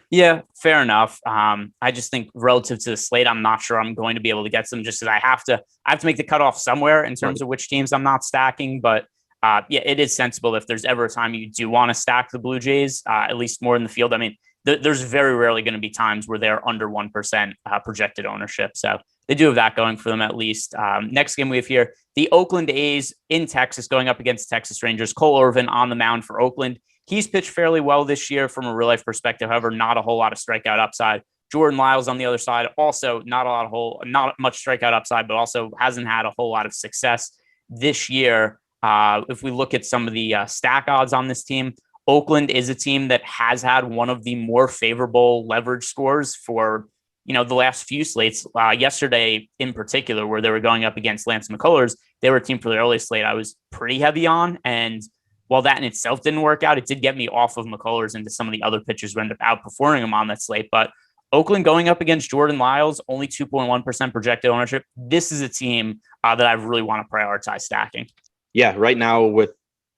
Yeah, fair enough. I just think relative to the slate, I'm not sure I'm going to be able to get some just because I have to make the cutoff somewhere in terms of which teams I'm not stacking. But yeah, it is sensible if there's ever a time you do want to stack the Blue Jays, at least more in the field. I mean, there's very rarely going to be times where they're under 1% projected ownership. So they do have that going for them at least. Next game we have here, the Oakland A's in Texas going up against Texas Rangers. Cole Irvin on the mound for Oakland. He's pitched fairly well this year from a real life perspective. However, not a whole lot of strikeout upside. Jordan Lyles on the other side, also not much strikeout upside, but also hasn't had a whole lot of success this year. If we look at some of the stack odds on this team, Oakland is a team that has had one of the more favorable leverage scores for the last few slates. Yesterday in particular, where they were going up against Lance McCullers, they were a team for the early slate I was pretty heavy on, and while that in itself didn't work out, it did get me off of McCullers into some of the other pitchers who ended up outperforming him on that slate. But Oakland going up against Jordan Lyles, only 2.1% projected ownership. This is a team that I really want to prioritize stacking. Yeah, right now with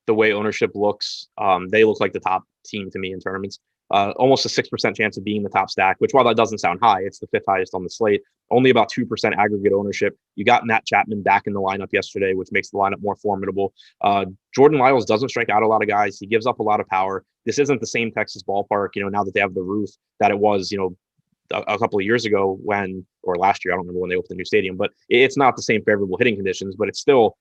the way ownership looks, they look like the top team to me in tournaments. Almost a 6% chance of being the top stack, which while that doesn't sound high, it's the fifth highest on the slate. Only about 2% aggregate ownership. You got Matt Chapman back in the lineup yesterday, which makes the lineup more formidable. Jordan Lyles doesn't strike out a lot of guys. He gives up a lot of power. This isn't the same Texas ballpark, now that they have the roof that it was, a couple of years ago or last year, I don't remember when they opened the new stadium, but it's not the same favorable hitting conditions, but it still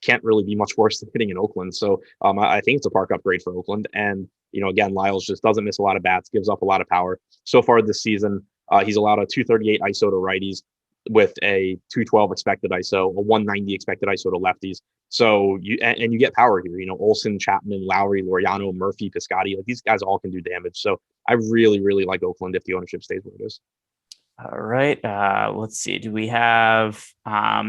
can't really be much worse than hitting in Oakland. So I think it's a park upgrade for Oakland. And, again, Lyles just doesn't miss a lot of bats, gives up a lot of power. So far this season, he's allowed a 238 ISO to righties with a 212 expected ISO, a 190 expected ISO to lefties. So you get power here, Olsen, Chapman, Lowry, Laureano, Murphy, Piscotty, these guys all can do damage. So I really, really like Oakland if the ownership stays where it is. All right. Let's see. Do we have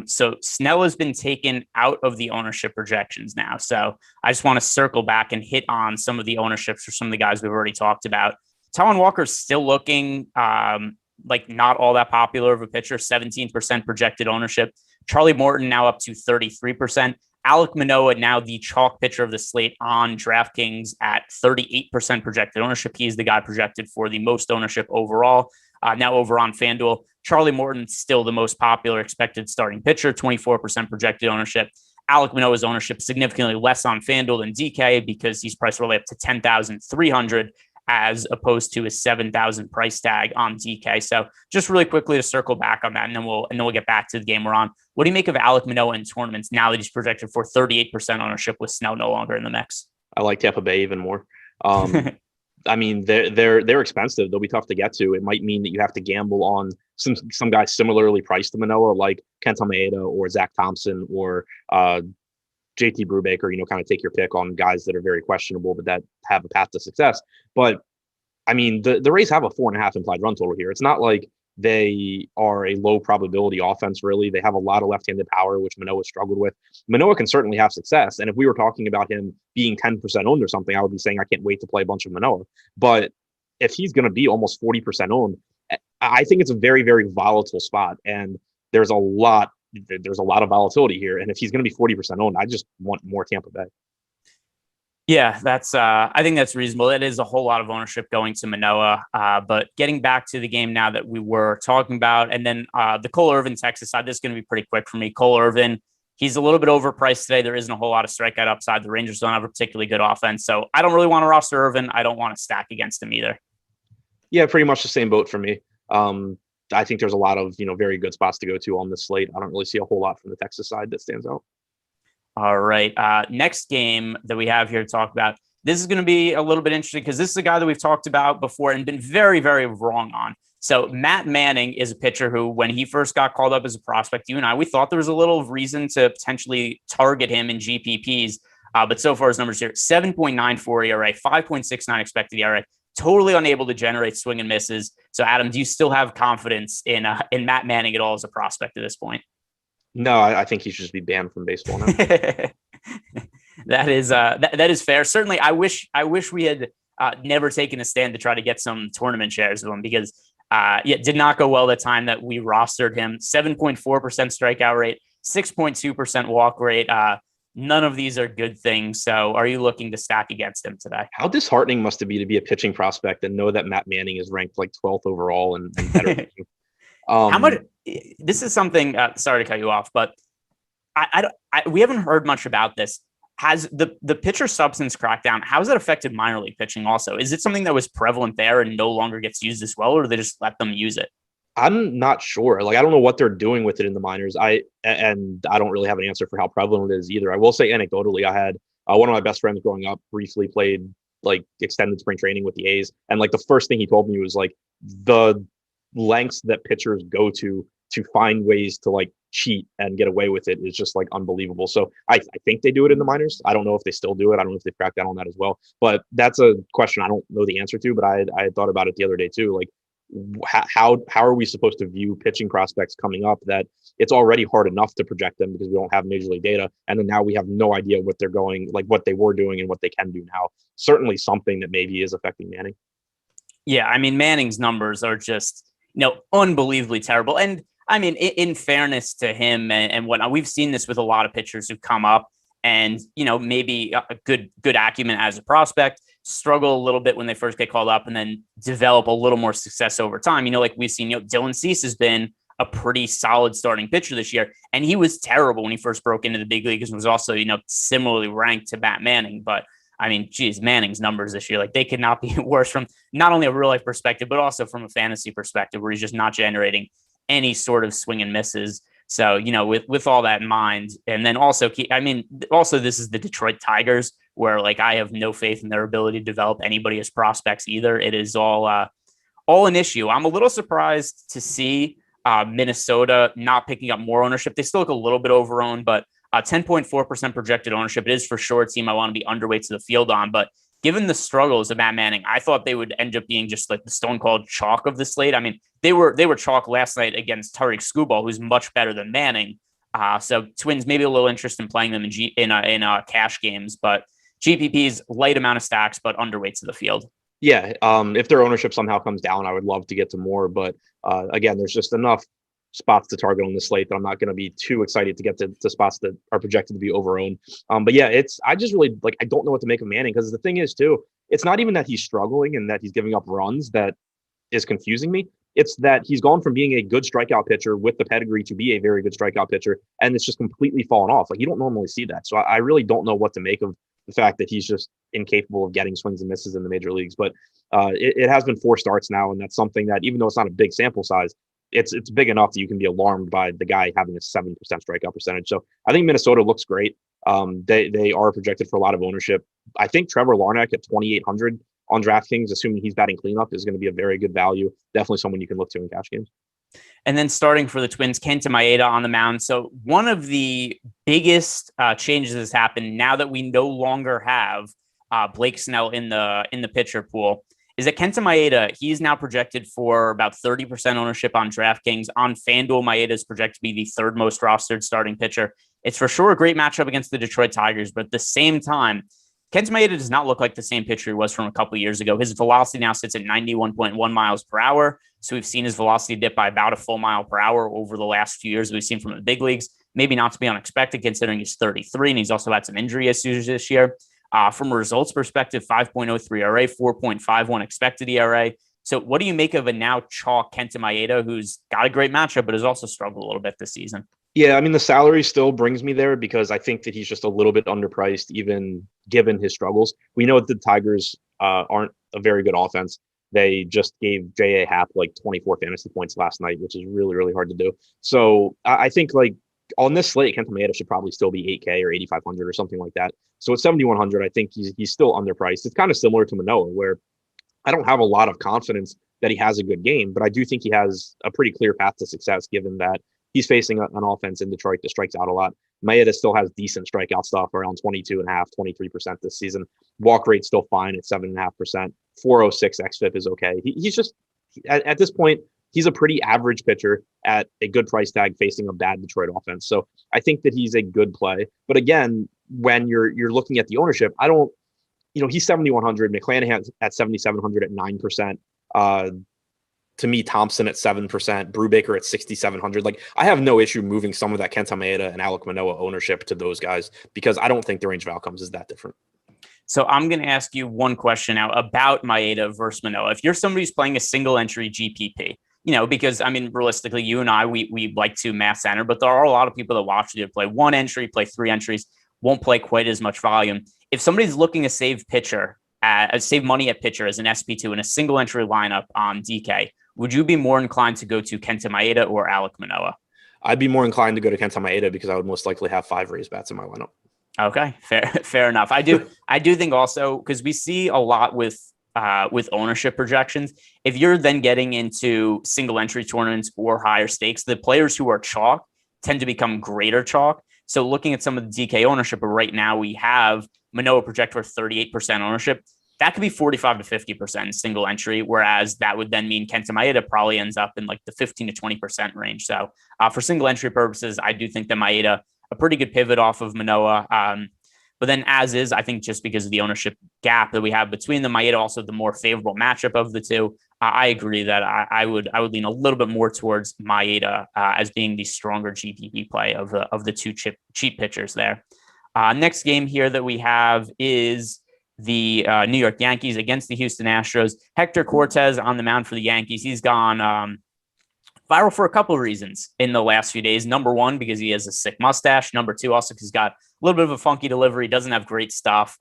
so Snell has been taken out of the ownership projections now. So I just want to circle back and hit on some of the ownerships for some of the guys we've already talked about. Taijuan Walker's still looking like not all that popular of a pitcher, 17% projected ownership. Charlie Morton now up to 33%. Alek Manoah, now the chalk pitcher of the slate on DraftKings at 38% projected ownership. He's the guy projected for the most ownership overall. Now over on FanDuel, Charlie Morton still the most popular expected starting pitcher, 24% projected ownership. Alek Manoah's ownership significantly less on FanDuel than DK because he's priced really up to 10,300 as opposed to a 7,000 price tag on DK. So just really quickly to circle back on that, and then we'll get back to the game we're on. What do you make of Alek Manoah in tournaments now that he's projected for 38% ownership with Snell no longer in the mix? I like Tampa Bay even more. I mean, they're expensive. They'll be tough to get to. It might mean that you have to gamble on some guys similarly priced to Manoah, like Kenta Maeda or Zach Thompson or JT Brubaker, kind of take your pick on guys that are very questionable, but that have a path to success. But I mean, the Rays have a 4.5 implied run total here. It's not like they are a low probability offense, really. They have a lot of left-handed power, which Manoah struggled with. Manoah can certainly have success. And if we were talking about him being 10% owned or something, I would be saying I can't wait to play a bunch of Manoah. But if he's going to be almost 40% owned, I think it's a very, very volatile spot. And there's a lot of volatility here. And if he's going to be 40% owned, I just want more Tampa Bay. Yeah, that's I think that's reasonable. It is a whole lot of ownership going to Manoah. But getting back to the game now that we were talking about, and then the Cole Irvin Texas side, this is going to be pretty quick for me. Cole Irvin, he's a little bit overpriced today. There isn't a whole lot of strikeout upside. The Rangers don't have a particularly good offense. So I don't really want to roster Irvin. I don't want to stack against him either. Yeah, pretty much the same boat for me. I think there's a lot of, very good spots to go to on this slate. I don't really see a whole lot from the Texas side that stands out. All right. Next game that we have here to talk about. This is going to be a little bit interesting because this is a guy that we've talked about before and been very, very wrong on. So Matt Manning is a pitcher who, when he first got called up as a prospect, you and I, we thought there was a little reason to potentially target him in GPPs. But so far his numbers here, 7.94 ERA, 5.69 expected ERA, totally unable to generate swing and misses. So Adam, do you still have confidence in Matt Manning at all as a prospect at this point? No, I think he should just be banned from baseball now. That is fair. Certainly, I wish we had never taken a stand to try to get some tournament shares of him because it did not go well the time that we rostered him. 7.4% strikeout rate, 6.2% walk rate. None of these are good things. So are you looking to stack against him today? How disheartening must it be to be a pitching prospect and know that Matt Manning is ranked like 12th overall and better than you? How much? This is something. Sorry to cut you off, but we haven't heard much about this. Has the pitcher substance crackdown? How has that affected minor league pitching? Also, is it something that was prevalent there and no longer gets used as well, or do they just let them use it? I'm not sure. I don't know what they're doing with it in the minors. I don't really have an answer for how prevalent it is either. I will say anecdotally, I had one of my best friends growing up briefly played extended spring training with the A's, and the first thing he told me was the lengths that pitchers go to find ways to cheat and get away with it is just unbelievable. So I think they do it in the minors. I don't know if they still do it. I don't know if they've cracked down on that as well, but that's a question I don't know the answer to, but I had thought about it the other day too. how are we supposed to view pitching prospects coming up that it's already hard enough to project them because we don't have major league data, and then now we have no idea what they're going, like what they were doing and what they can do now. Certainly something that maybe is affecting Manning. Yeah, I mean, Manning's numbers are just, unbelievably terrible. And I mean, in fairness to him and whatnot, we've seen this with a lot of pitchers who come up and, maybe a good acumen as a prospect, struggle a little bit when they first get called up and then develop a little more success over time. Like we've seen, Dylan Cease has been a pretty solid starting pitcher this year. And he was terrible when he first broke into the big leagues and was also, similarly ranked to Matt Manning. But I mean, geez, Manning's numbers this year, like they could not be worse from not only a real life perspective, but also from a fantasy perspective where he's just not generating any sort of swing and misses. So, with all that in mind, and then also, this is the Detroit Tigers where like I have no faith in their ability to develop anybody as prospects either. It is all an issue. I'm a little surprised to see Minnesota not picking up more ownership. They still look a little bit overowned, but 10.4% projected ownership. It is for sure a team I want to be underweight to the field on, but given the struggles of Matt Manning, I thought they would end up being just like the stone cold chalk of the slate. I mean, they were chalk last night against Tariq Skubal, who's much better than Manning. So Twins maybe a little interest in playing them in cash games, but GPP's light amount of stacks, but underweight to the field. Yeah, if their ownership somehow comes down, I would love to get to more, but again, there's just enough spots to target on the slate that I'm not going to be too excited to get to spots that are projected to be overowned. But yeah, I just really I don't know what to make of Manning, because the thing is too, it's not even that he's struggling and that he's giving up runs that is confusing me. It's that he's gone from being a good strikeout pitcher with the pedigree to be a very good strikeout pitcher, and it's just completely fallen off. Like you don't normally see that. So I really don't know what to make of the fact that he's just incapable of getting swings and misses in the major leagues. But it has been 4 starts now, and that's something that, even though it's not a big sample size, it's big enough that you can be alarmed by the guy having a 7% strikeout percentage. So I think Minnesota looks great. They are projected for a lot of ownership. I think Trevor Larnach at 2,800 on DraftKings, assuming he's batting cleanup, is going to be a very good value. Definitely someone you can look to in cash games. And then starting for the Twins, Kenta Maeda on the mound. So one of the biggest changes has happened now that we no longer have Blake Snell in the pitcher pool, is that Kenta Maeda, he's now projected for about 30% ownership on DraftKings. On FanDuel, Maeda is projected to be the third most rostered starting pitcher. It's for sure a great matchup against the Detroit Tigers, but at the same time, Kenta Maeda does not look like the same pitcher he was from a couple of years ago. His velocity now sits at 91.1 miles per hour. So we've seen his velocity dip by about a full mile per hour over the last few years we've seen from the big leagues. Maybe not to be unexpected considering he's 33 and he's also had some injury issues this year. From a results perspective, 5.03 ERA, 4.51 expected ERA. So what do you make of a now chalk Kenta Maeda, who's got a great matchup, but has also struggled a little bit this season? Yeah, I mean, the salary still brings me there because I think that he's just a little bit underpriced, even given his struggles. We know that the Tigers aren't a very good offense. They just gave J.A. Happ like 24 fantasy points last night, which is really, really hard to do. So I think like on this slate, Kenta Maeda should probably still be 8K or 8,500 or something like that. So at 7,100, I think he's still underpriced. It's kind of similar to Manoah, where I don't have a lot of confidence that he has a good game, but I do think he has a pretty clear path to success, given that he's facing an offense in Detroit that strikes out a lot. Maeda still has decent strikeout stuff, around 22.5%, 23% this season. Walk rate's still fine at 7.5%. 406 xFIP is okay. He's just, at this point, he's a pretty average pitcher at a good price tag facing a bad Detroit offense. So I think that he's a good play. But again, when you're looking at the ownership, I don't, he's 7,100. McClanahan at 7,700 at 9%. To me, Thompson at 7%, Brubaker at 6,700. Like, I have no issue moving some of that Kenta Maeda and Alek Manoah ownership to those guys because I don't think the range of outcomes is that different. So I'm going to ask you one question now about Maeda versus Manoah. If you're somebody who's playing a single entry GPP, because I mean, realistically, you and I, we like to mass enter, but there are a lot of people that watch you play one entry, play 3 entries, won't play quite as much volume. If somebody's looking to save money at pitcher as an SP2 in a single entry lineup on DK, would you be more inclined to go to Kenta Maeda or Alek Manoah? I'd be more inclined to go to Kenta Maeda because I would most likely have 5 raised bats in my lineup. Okay, fair enough. I do think also, because we see a lot with ownership projections, if you're then getting into single entry tournaments or higher stakes, the players who are chalk tend to become greater chalk. So looking at some of the DK ownership, right now we have Manoah project for 38% ownership. that could be 45 to 50% single entry, whereas that would then mean Kenta Maeda probably ends up in like the 15 to 20% range. So for single entry purposes, I do think that Maeda, a pretty good pivot off of Manoah. But then as is, I think just because of the ownership gap that we have between them, Maeda also the more favorable matchup of the two. I agree that I would lean a little bit more towards Maeda as being the stronger GPP play of the two cheap pitchers there. Next game here that we have is the New York Yankees against the Houston Astros. Hector Cortez on the mound for the Yankees. He's gone viral for a couple of reasons in the last few days. Number one, because he has a sick mustache. Number two, also because he's got a little bit of a funky delivery, doesn't have great stuff.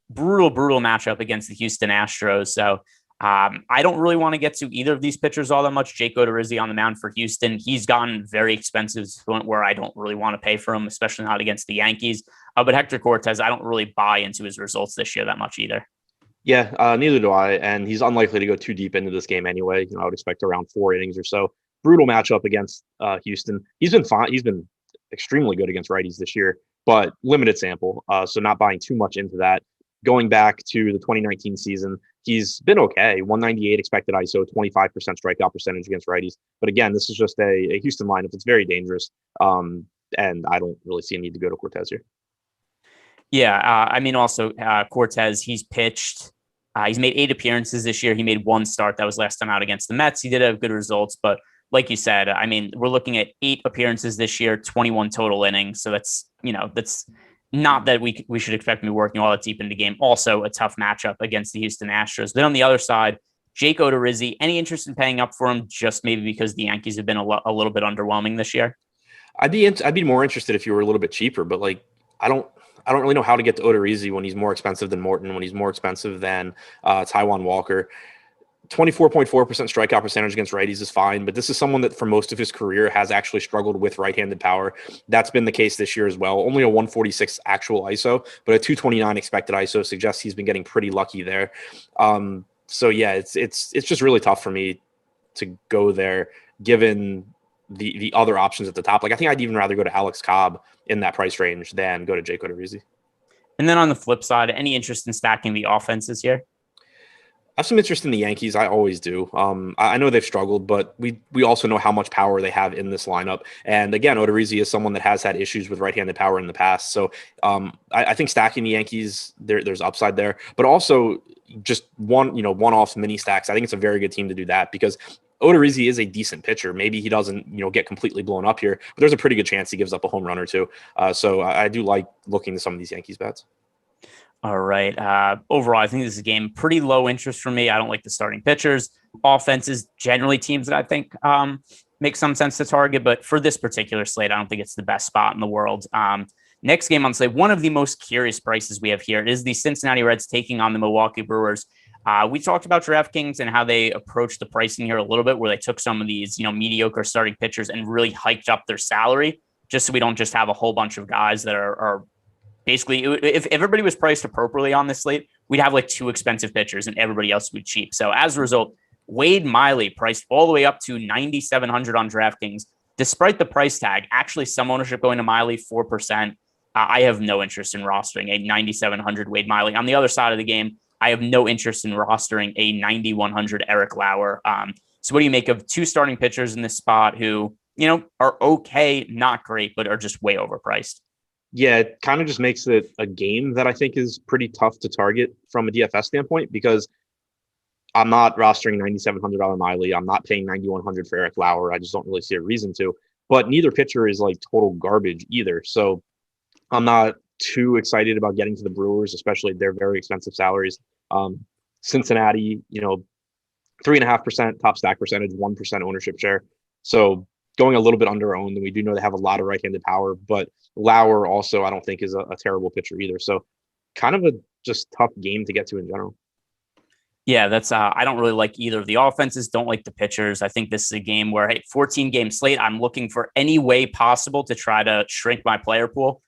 Brutal matchup against the Houston Astros. So I don't really want to get to either of these pitchers all that much. Jake Odorizzi on the mound for Houston. He's gotten very expensive to the point where I don't really want to pay for him, especially not against the Yankees. But Hector Cortez, I don't really buy into his results this year that much either. Yeah, neither do I. And he's unlikely to go too deep into this game anyway. I would expect around 4 innings or so. Brutal matchup against Houston. He's been fine. He's been extremely good against righties this year, but limited sample. So not buying too much into that. Going back to the 2019 season, he's been okay. 198 expected ISO, 25% strikeout percentage against righties. But again, this is just a Houston lineup. It's very dangerous. And I don't really see a need to go to Cortez here. Yeah, also Cortez, he's pitched. He's made 8 appearances this year. He made 1 start. That was last time out against the Mets. He did have good results, but like you said, we're looking at 8 appearances this year, 21 total innings. So that's not that we should expect me working all that deep into the game. Also a tough matchup against the Houston Astros. Then on the other side, Jake Odorizzi, any interest in paying up for him just maybe because the Yankees have been a little bit underwhelming this year? I'd be more interested if you were a little bit cheaper, but like, I don't really know how to get to Odorizzi when he's more expensive than Morton, when he's more expensive than Taijuan Walker. 24.4% strikeout percentage against righties is fine, but this is someone that for most of his career has actually struggled with right-handed power. That's been the case this year as well. Only a 146 actual ISO, but a 229 expected ISO suggests he's been getting pretty lucky there. So yeah, it's just really tough for me to go there given the other options at the top. Like I think I'd even rather go to Alex Cobb in that price range than go to Jake Odorizzi. And then on the flip side, any interest in stacking the offenses here? I have some interest in the Yankees. I always do. I know they've struggled, but we also know how much power they have in this lineup. And again, Odorizzi is someone that has had issues with right-handed power in the past. So I think stacking the Yankees, there's upside there. But also just one-off mini stacks. I think it's a very good team to do that because Odorizzi is a decent pitcher. Maybe he doesn't get completely blown up here, but there's a pretty good chance he gives up a home run or two. So I do like looking to some of these Yankees bets. All right. Overall, I think this is a game pretty low interest for me. I don't like the starting pitchers. Offenses, generally teams that I think make some sense to target. But for this particular slate, I don't think it's the best spot in the world. Next game on slate, one of the most curious prices we have here is the Cincinnati Reds taking on the Milwaukee Brewers. We talked about DraftKings and how they approached the pricing here a little bit, where they took some of these mediocre starting pitchers and really hiked up their salary just so we don't just have a whole bunch of guys that are basically, if everybody was priced appropriately on this slate, we'd have like 2 expensive pitchers and everybody else would be cheap. So as a result, Wade Miley priced all the way up to 9,700 on DraftKings, despite the price tag. Actually, some ownership going to Miley, 4%. I have no interest in rostering a 9,700 Wade Miley. On the other side of the game, I have no interest in rostering a 9,100 Eric Lauer. So what do you make of 2 starting pitchers in this spot who, are okay, not great, but are just way overpriced? Yeah, it kind of just makes it a game that I think is pretty tough to target from a DFS standpoint because I'm not rostering $9,700 Miley. I'm not paying $9,100 for Eric Lauer. I just don't really see a reason to. But neither pitcher is like total garbage either. So I'm not too excited about getting to the Brewers, especially their very expensive salaries. Cincinnati, 3.5% top stack percentage, 1% ownership share. So going a little bit under owned, and we do know they have a lot of right-handed power, but Lauer also I don't think is a terrible pitcher either. So kind of a just tough game to get to in general. Yeah, that's I don't really like either of the offenses, don't like the pitchers. I think this is a game where, 14-game slate, I'm looking for any way possible to try to shrink my player pool.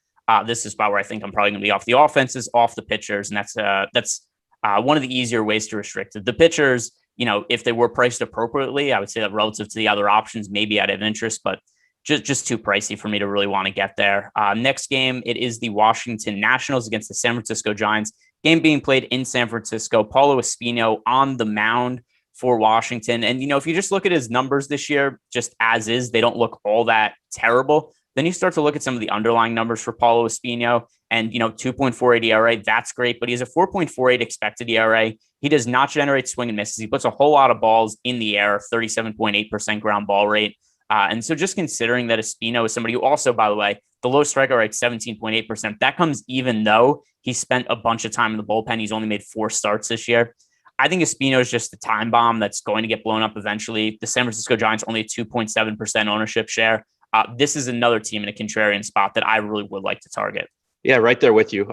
This is a spot where I think I'm probably going to be off the offenses, off the pitchers, and that's one of the easier ways to restrict it. The pitchers, if they were priced appropriately, I would say that relative to the other options, maybe I'd have interest, but just too pricey for me to really want to get there. Next game, it is the Washington Nationals against the San Francisco Giants. Game being played in San Francisco. Paulo Espino on the mound for Washington. And, if you just look at his numbers this year, just as is, they don't look all that terrible. Then you start to look at some of the underlying numbers for Paulo Espino and, 2.48 ERA. That's great, but he has a 4.48 expected ERA. He does not generate swing and misses. He puts a whole lot of balls in the air, 37.8% ground ball rate. And so just considering that Espino is somebody who also, by the way, the low strikeout rate, 17.8%, that comes even though he spent a bunch of time in the bullpen. He's only made 4 starts this year. I think Espino is just a time bomb that's going to get blown up eventually. The San Francisco Giants only a 2.7% ownership share. This is another team in a contrarian spot that I really would like to target. Yeah, right there with you.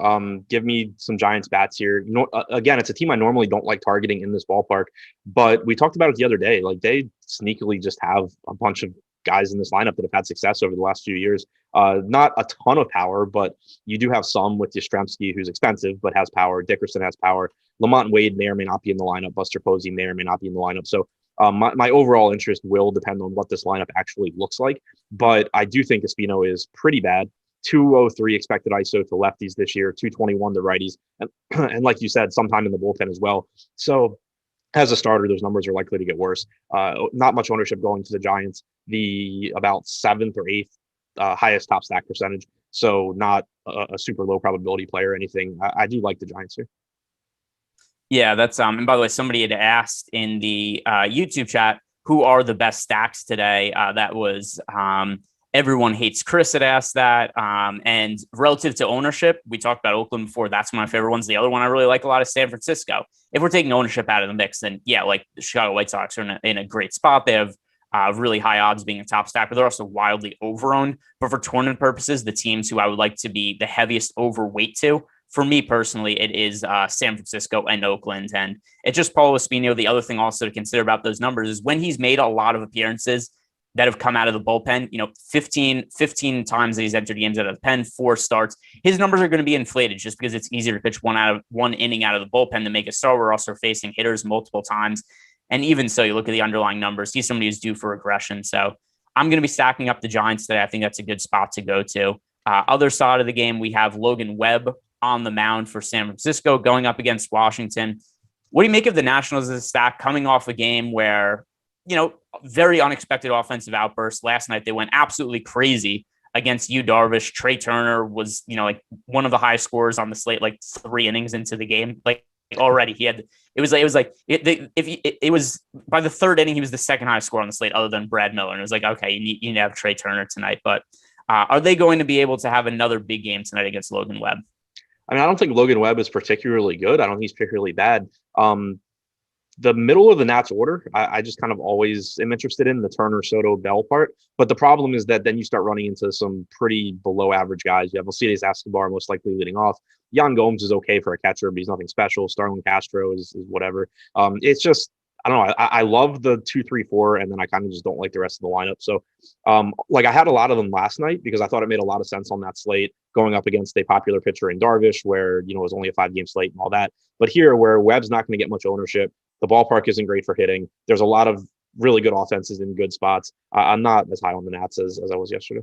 Give me some Giants bats here. Again, it's a team I normally don't like targeting in this ballpark, but we talked about it the other day. Like, they sneakily just have a bunch of guys in this lineup that have had success over the last few years. Not a ton of power, but you do have some with Yastrzemski, who's expensive but has power. Dickerson has power. Lamont Wade may or may not be in the lineup. Buster Posey may or may not be in the lineup. So my overall interest will depend on what this lineup actually looks like. But I do think Espino is pretty bad. 203 expected ISO to lefties this year, 221 to righties. And like you said, sometime in the bullpen as well. So as a starter, those numbers are likely to get worse. Not much ownership going to the Giants. The about 7th or 8th highest top stack percentage. So not a super low probability player or anything. I do like the Giants here. Yeah, that's and by the way, somebody had asked in the YouTube chat, who are the best stacks today? That was Everyone Hates Chris had asked that. And relative to ownership, we talked about Oakland before. That's one of my favorite ones. The other one I really like a lot is San Francisco. If we're taking ownership out of the mix, then yeah, like the Chicago White Sox are in a great spot. They have really high odds being a top stack, but they're also wildly overowned. But for tournament purposes, the teams who I would like to be the heaviest overweight to, for me personally, it is San Francisco and Oakland. And it's just Paulo Espino. The other thing also to consider about those numbers is when he's made a lot of appearances that have come out of the bullpen, 15 times that he's entered games out of the pen, 4 starts, his numbers are going to be inflated just because it's easier to pitch one inning out of the bullpen to make a start. We're also facing hitters multiple times. And even so, you look at the underlying numbers, he's somebody who's due for regression. So I'm going to be stacking up the Giants today. I think that's a good spot to go to. Other side of the game, we have Logan Webb on the mound for San Francisco going up against Washington. What do you make of the Nationals as a stack coming off a game where, very unexpected offensive outbursts? Last night, they went absolutely crazy against Yu Darvish. Trey Turner was, like one of the highest scorers on the slate, like 3 innings into the game. Like already he had, it was by the 3rd inning, he was the 2nd highest scorer on the slate other than Brad Miller. And it was like, okay, you need to have Trey Turner tonight, but are they going to be able to have another big game tonight against Logan Webb? I mean, I don't think Logan Webb is particularly good. I don't think he's particularly bad. The middle of the Nats order, I just kind of always am interested in the Turner, Soto, Bell part. But the problem is that then you start running into some pretty below average guys. You have Alcides Escobar most likely leading off. Yan Gomes is okay for a catcher, but he's nothing special. Starlin Castro is whatever. It's just, I don't know. I love the 2, 3, 4, and then I kind of just don't like the rest of the lineup. So, I had a lot of them last night because I thought it made a lot of sense on that slate going up against a popular pitcher in Darvish, where it was only a 5-game slate and all that. But here, where Webb's not going to get much ownership, the ballpark isn't great for hitting. There's a lot of really good offenses in good spots. I'm not as high on the Nats as I was yesterday.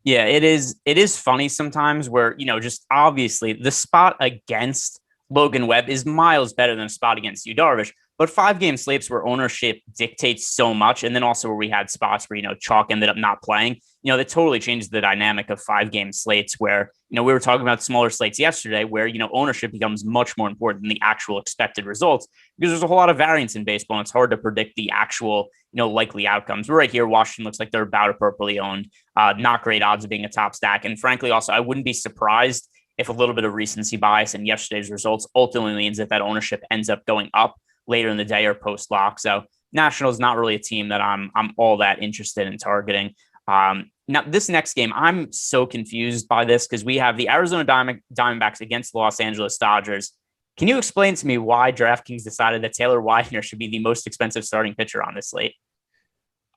Yeah, it is funny sometimes where, just obviously the spot against Logan Webb is miles better than a spot against Yu Darvish. But 5-game slates where ownership dictates so much, and then also where we had spots where, chalk ended up not playing, that totally changed the dynamic of 5-game slates where, we were talking about smaller slates yesterday where, ownership becomes much more important than the actual expected results because there's a whole lot of variance in baseball and it's hard to predict the actual, likely outcomes. We're right here. Washington looks like they're about appropriately owned, not great odds of being a top stack. And frankly, also, I wouldn't be surprised if a little bit of recency bias in yesterday's results ultimately means that ownership ends up going up later in the day or post lock. So Nationals not really a team that I'm all that interested in targeting. Now this next game, I'm so confused by this because we have the Arizona Diamondbacks against the Los Angeles Dodgers. Can you explain to me why DraftKings decided that Taylor Widener should be the most expensive starting pitcher on this slate?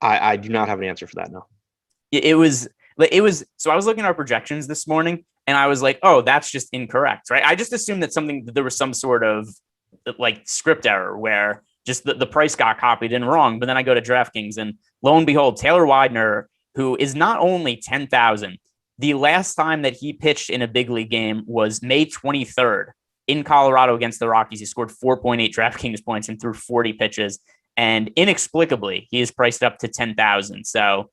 I do not have an answer for that. No. It was. So I was looking at our projections this morning and I was like, oh, that's just incorrect, right? I just assumed that there was some sort of like script error where just the price got copied in wrong. But then I go to DraftKings and lo and behold, Taylor Widener, who is not only 10,000, the last time that he pitched in a big league game was May 23rd. in Colorado against the Rockies. He scored 4.8 DraftKings points and threw 40 pitches. And inexplicably, he is priced up to 10,000. So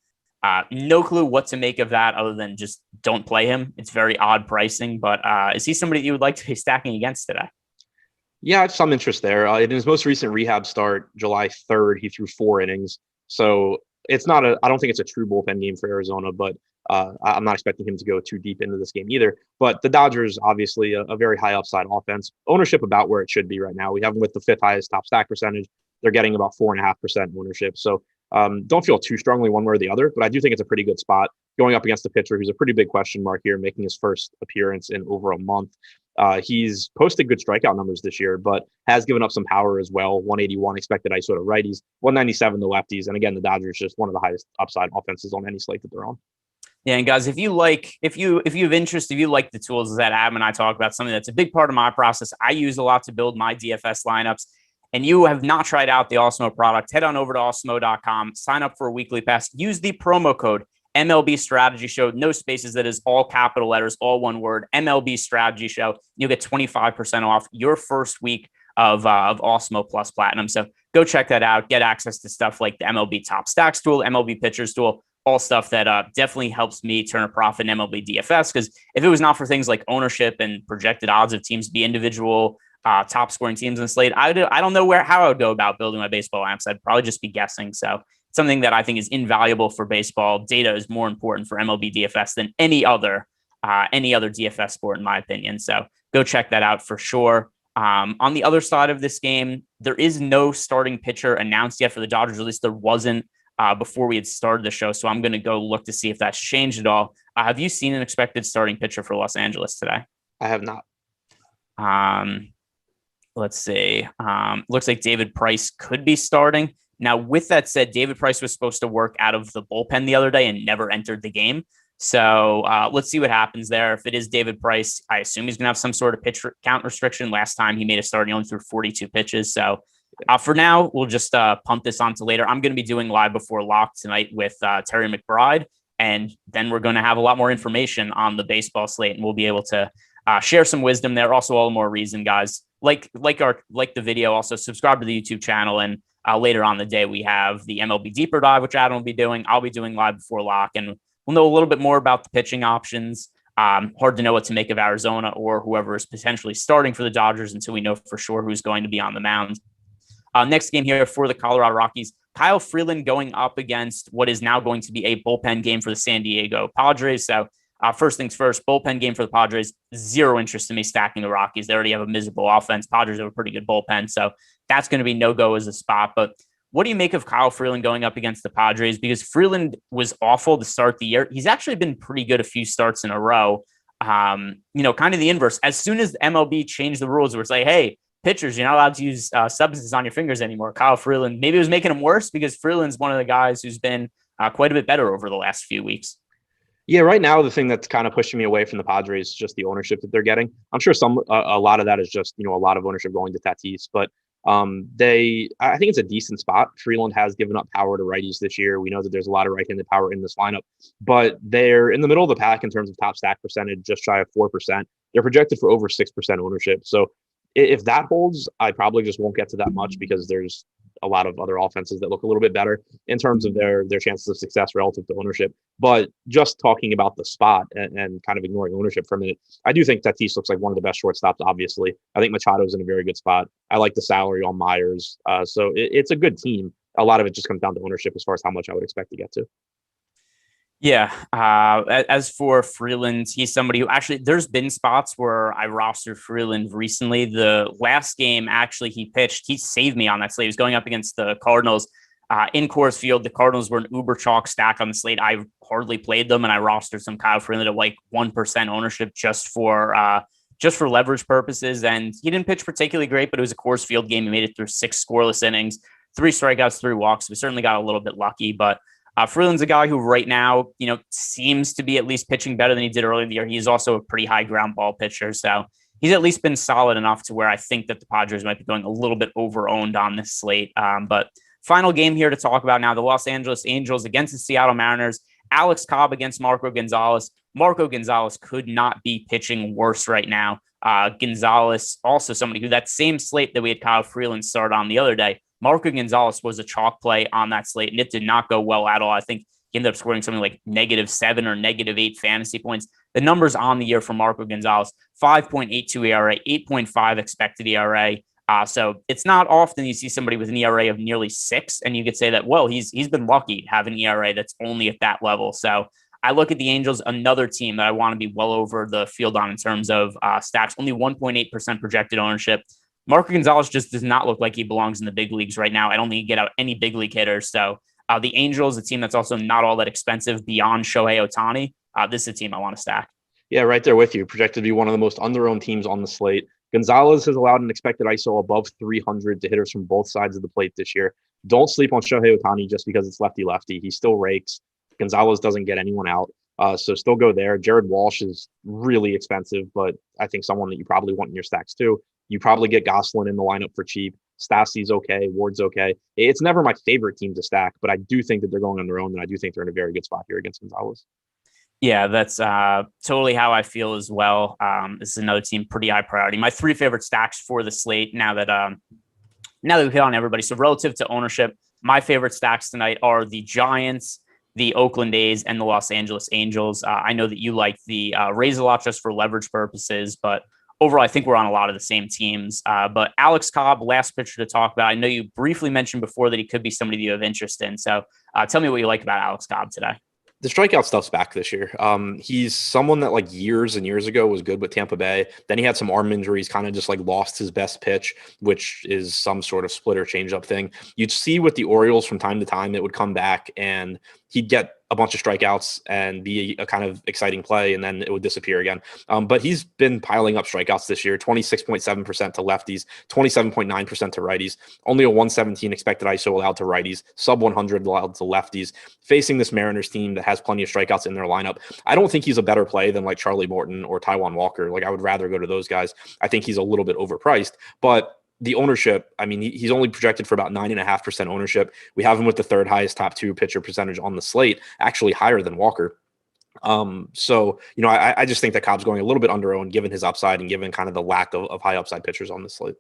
no clue what to make of that other than just don't play him. It's very odd pricing, but is he somebody that you would like to be stacking against today? Yeah, I have some interest there. In his most recent rehab start, July 3rd, he threw 4 innings. So it's not I don't think it's a true bullpen game for Arizona, but I'm not expecting him to go too deep into this game either. But the Dodgers, obviously, a very high upside offense. Ownership about where it should be right now. We have them with the 5th highest top stack percentage. They're getting about 4.5% ownership. So don't feel too strongly one way or the other, but I do think it's a pretty good spot going up against the pitcher who's a pretty big question mark here, making his first appearance in over a month. He's posted good strikeout numbers this year, but has given up some power as well. 181 expected ISO to righties, 197 to lefties. And again, the Dodgers just one of the highest upside offenses on any slate that they're on. Yeah, and guys, if you have interest, if you like the tools that Adam and I talk about, something that's a big part of my process, I use a lot to build my DFS lineups. And you have not tried out the Awesemo product, head on over to awesemo.com, sign up for a weekly pass, use the promo code MLB Strategy Show, no spaces, that is all capital letters, all one word, MLB Strategy Show. You'll get 25% off your first week of Awesemo Plus Platinum. So go check that out, get access to stuff like the MLB Top Stacks tool, MLB Pitchers tool, all stuff that definitely helps me turn a profit in MLB DFS. Because if it was not for things like ownership and projected odds of teams to be individual top scoring teams in the slate, I don't know how I would go about building my baseball lineups. I'd probably just be guessing. So it's something that I think is invaluable for baseball. Data is more important for MLB DFS than any other DFS sport, in my opinion. So go check that out for sure. On the other side of this game, there is no starting pitcher announced yet for the Dodgers. At least there wasn't before we had started the show. So I'm going to go look to see if that's changed at all. Have you seen an expected starting pitcher for Los Angeles today? I have not. Let's see. Looks like David Price could be starting. Now, with that said, David Price was supposed to work out of the bullpen the other day and never entered the game. So let's see what happens there. If it is David Price, I assume he's going to have some sort of pitch count restriction. Last time he made a start, he only threw 42 pitches. So for now, we'll just pump this on to later. I'm going to be doing live before lock tonight with Terry McBride. And then we're going to have a lot more information on the baseball slate, and we'll be able to share some wisdom there. Also, all the more reason, guys, like the video, also subscribe to the YouTube channel. And later on the day, we have the MLB Deeper Dive, which Adam will be doing. I'll be doing live before lock, and we'll know a little bit more about the pitching options. Hard to know what to make of Arizona or whoever is potentially starting for the Dodgers until we know for sure who's going to be on the mound. Next game here for the Colorado Rockies, Kyle Freeland going up against what is now going to be a bullpen game for the San Diego Padres. So first things first, bullpen game for the Padres, zero interest in me stacking the Rockies. They already have a miserable offense. Padres have a pretty good bullpen, so that's going to be no-go as a spot. But what do you make of Kyle Freeland going up against the Padres? Because Freeland was awful to start the year. He's actually been pretty good a few starts in a row. Kind of the inverse. As soon as the MLB changed the rules where it's like, hey, pitchers, you're not allowed to use substances on your fingers anymore, Kyle Freeland, maybe it was making him worse because Freeland's one of the guys who's been quite a bit better over the last few weeks. Yeah, right now, the thing that's kind of pushing me away from the Padres is just the ownership that they're getting. I'm sure a lot of that is just, a lot of ownership going to Tatis, but I think it's a decent spot. Freeland has given up power to righties this year. We know that there's a lot of right-handed power in this lineup, but they're in the middle of the pack in terms of top stack percentage, just shy of 4%. They're projected for over 6% ownership. So if that holds, I probably just won't get to that much because there's a lot of other offenses that look a little bit better in terms of their chances of success relative to ownership. But just talking about the spot and kind of ignoring ownership for a minute, I do think Tatis looks like one of the best shortstops, obviously. I think Machado's in a very good spot. I like the salary on Myers. So it's a good team. A lot of it just comes down to ownership as far as how much I would expect to get to. Yeah. As for Freeland, he's somebody who actually, there's been spots where I rostered Freeland recently. The last game, actually, he pitched. He saved me on that slate. He was going up against the Cardinals in Coors Field. The Cardinals were an uber chalk stack on the slate. I hardly played them, and I rostered some Kyle Freeland at like 1% ownership just for leverage purposes. And he didn't pitch particularly great, but it was a Coors Field game. He made it through 6 scoreless innings, 3 strikeouts, 3 walks. We certainly got a little bit lucky, but Freeland's a guy who right now, seems to be at least pitching better than he did earlier in the year. He's also a pretty high ground ball pitcher. So he's at least been solid enough to where I think that the Padres might be going a little bit over-owned on this slate. But final game here to talk about now, the Los Angeles Angels against the Seattle Mariners. Alex Cobb against Marco Gonzalez. Marco Gonzalez could not be pitching worse right now. Gonzalez, also somebody who that same slate that we had Kyle Freeland start on the other day. Marco Gonzalez was a chalk play on that slate, and it did not go well at all. I think he ended up scoring something like -7 or -8 fantasy points. The numbers on the year for Marco Gonzalez: 5.82 ERA, 8.5 expected ERA. So it's not often you see somebody with an ERA of nearly 6, and you could say that, well, he's been lucky to have an ERA that's only at that level. So I look at the Angels, another team that I want to be well over the field on in terms of stats, only 1.8% projected ownership. Marco Gonzalez just does not look like he belongs in the big leagues right now. I don't think he get out any big league hitters. So the Angels, a team that's also not all that expensive beyond Shohei Ohtani. This is a team I want to stack. Yeah, right there with you. Projected to be one of the most under-owned teams on the slate. Gonzalez has allowed an expected ISO above 300 to hitters from both sides of the plate this year. Don't sleep on Shohei Ohtani just because it's lefty-lefty. He still rakes. Gonzalez doesn't get anyone out. So still go there. Jared Walsh is really expensive, but I think someone that you probably want in your stacks too. You probably get Goslin in the lineup for cheap. Stassi's okay. Ward's okay. It's never my favorite team to stack, but I do think that they're going on their own, and I do think they're in a very good spot here against Gonzalez. Yeah, that's totally how I feel as well. This is another team pretty high priority. My 3 favorite stacks for the slate now that we've hit on everybody. So relative to ownership, my favorite stacks tonight are the Giants, the Oakland A's, and the Los Angeles Angels. I know that you like the Rays a lot just for leverage purposes, but overall, I think we're on a lot of the same teams. But Alex Cobb, last pitcher to talk about. I know you briefly mentioned before that he could be somebody that you have interest in. So tell me what you like about Alex Cobb today. The strikeout stuff's back this year. He's someone that like years and years ago was good with Tampa Bay. Then he had some arm injuries, kind of just like lost his best pitch, which is some sort of splitter changeup thing. You'd see with the Orioles from time to time, it would come back and he'd get a bunch of strikeouts and be a kind of exciting play, and then it would disappear again. But he's been piling up strikeouts this year, 26.7% to lefties, 27.9% to righties, only a 117 expected ISO allowed to righties, sub 100 allowed to lefties, facing this Mariners team that has plenty of strikeouts in their lineup. I don't think he's a better play than like Charlie Morton or Taijuan Walker. Like I would rather go to those guys. I think he's a little bit overpriced, but the ownership, I mean, he's only projected for about 9.5% ownership. We have him with the 3rd highest top 2 pitcher percentage on the slate, actually higher than Walker. So, you know, I just think that Cobb's going a little bit under-owned given his upside and given kind of the lack of high upside pitchers on the slate.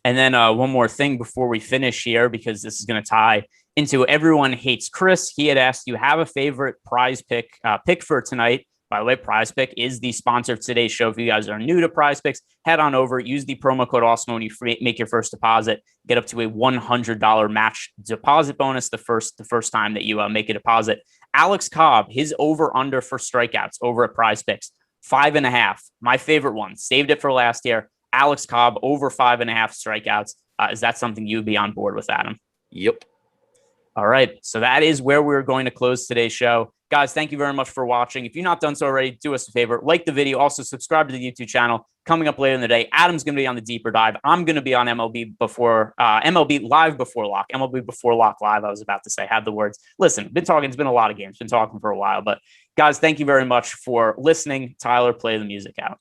And then one more thing before we finish here, because this is going to tie into Everyone Hates Chris. He had asked you have a favorite prize pick for tonight. By the way, PrizePick is the sponsor of today's show. If you guys are new to PrizePicks, head on over, use the promo code Awesemo when you make your first deposit. Get up to a $100 match deposit bonus the first time that you make a deposit. Alex Cobb, his over/under for strikeouts over at PrizePicks, 5.5. My favorite one. Saved it for last year. Alex Cobb over 5.5 strikeouts. Is that something you'd be on board with, Adam? Yep. All right. So that is where we're going to close today's show. Guys, thank you very much for watching. If you've not done so already, do us a favor, like the video, also subscribe to the YouTube channel. Coming up later in the day, Adam's going to be on the deeper dive. I'm going to be on MLB Live Before Lock. MLB Before Lock Live, I was about to say, had the words. Listen, been talking, it's been a lot of games, been talking for a while. But guys, thank you very much for listening. Tyler, play the music out.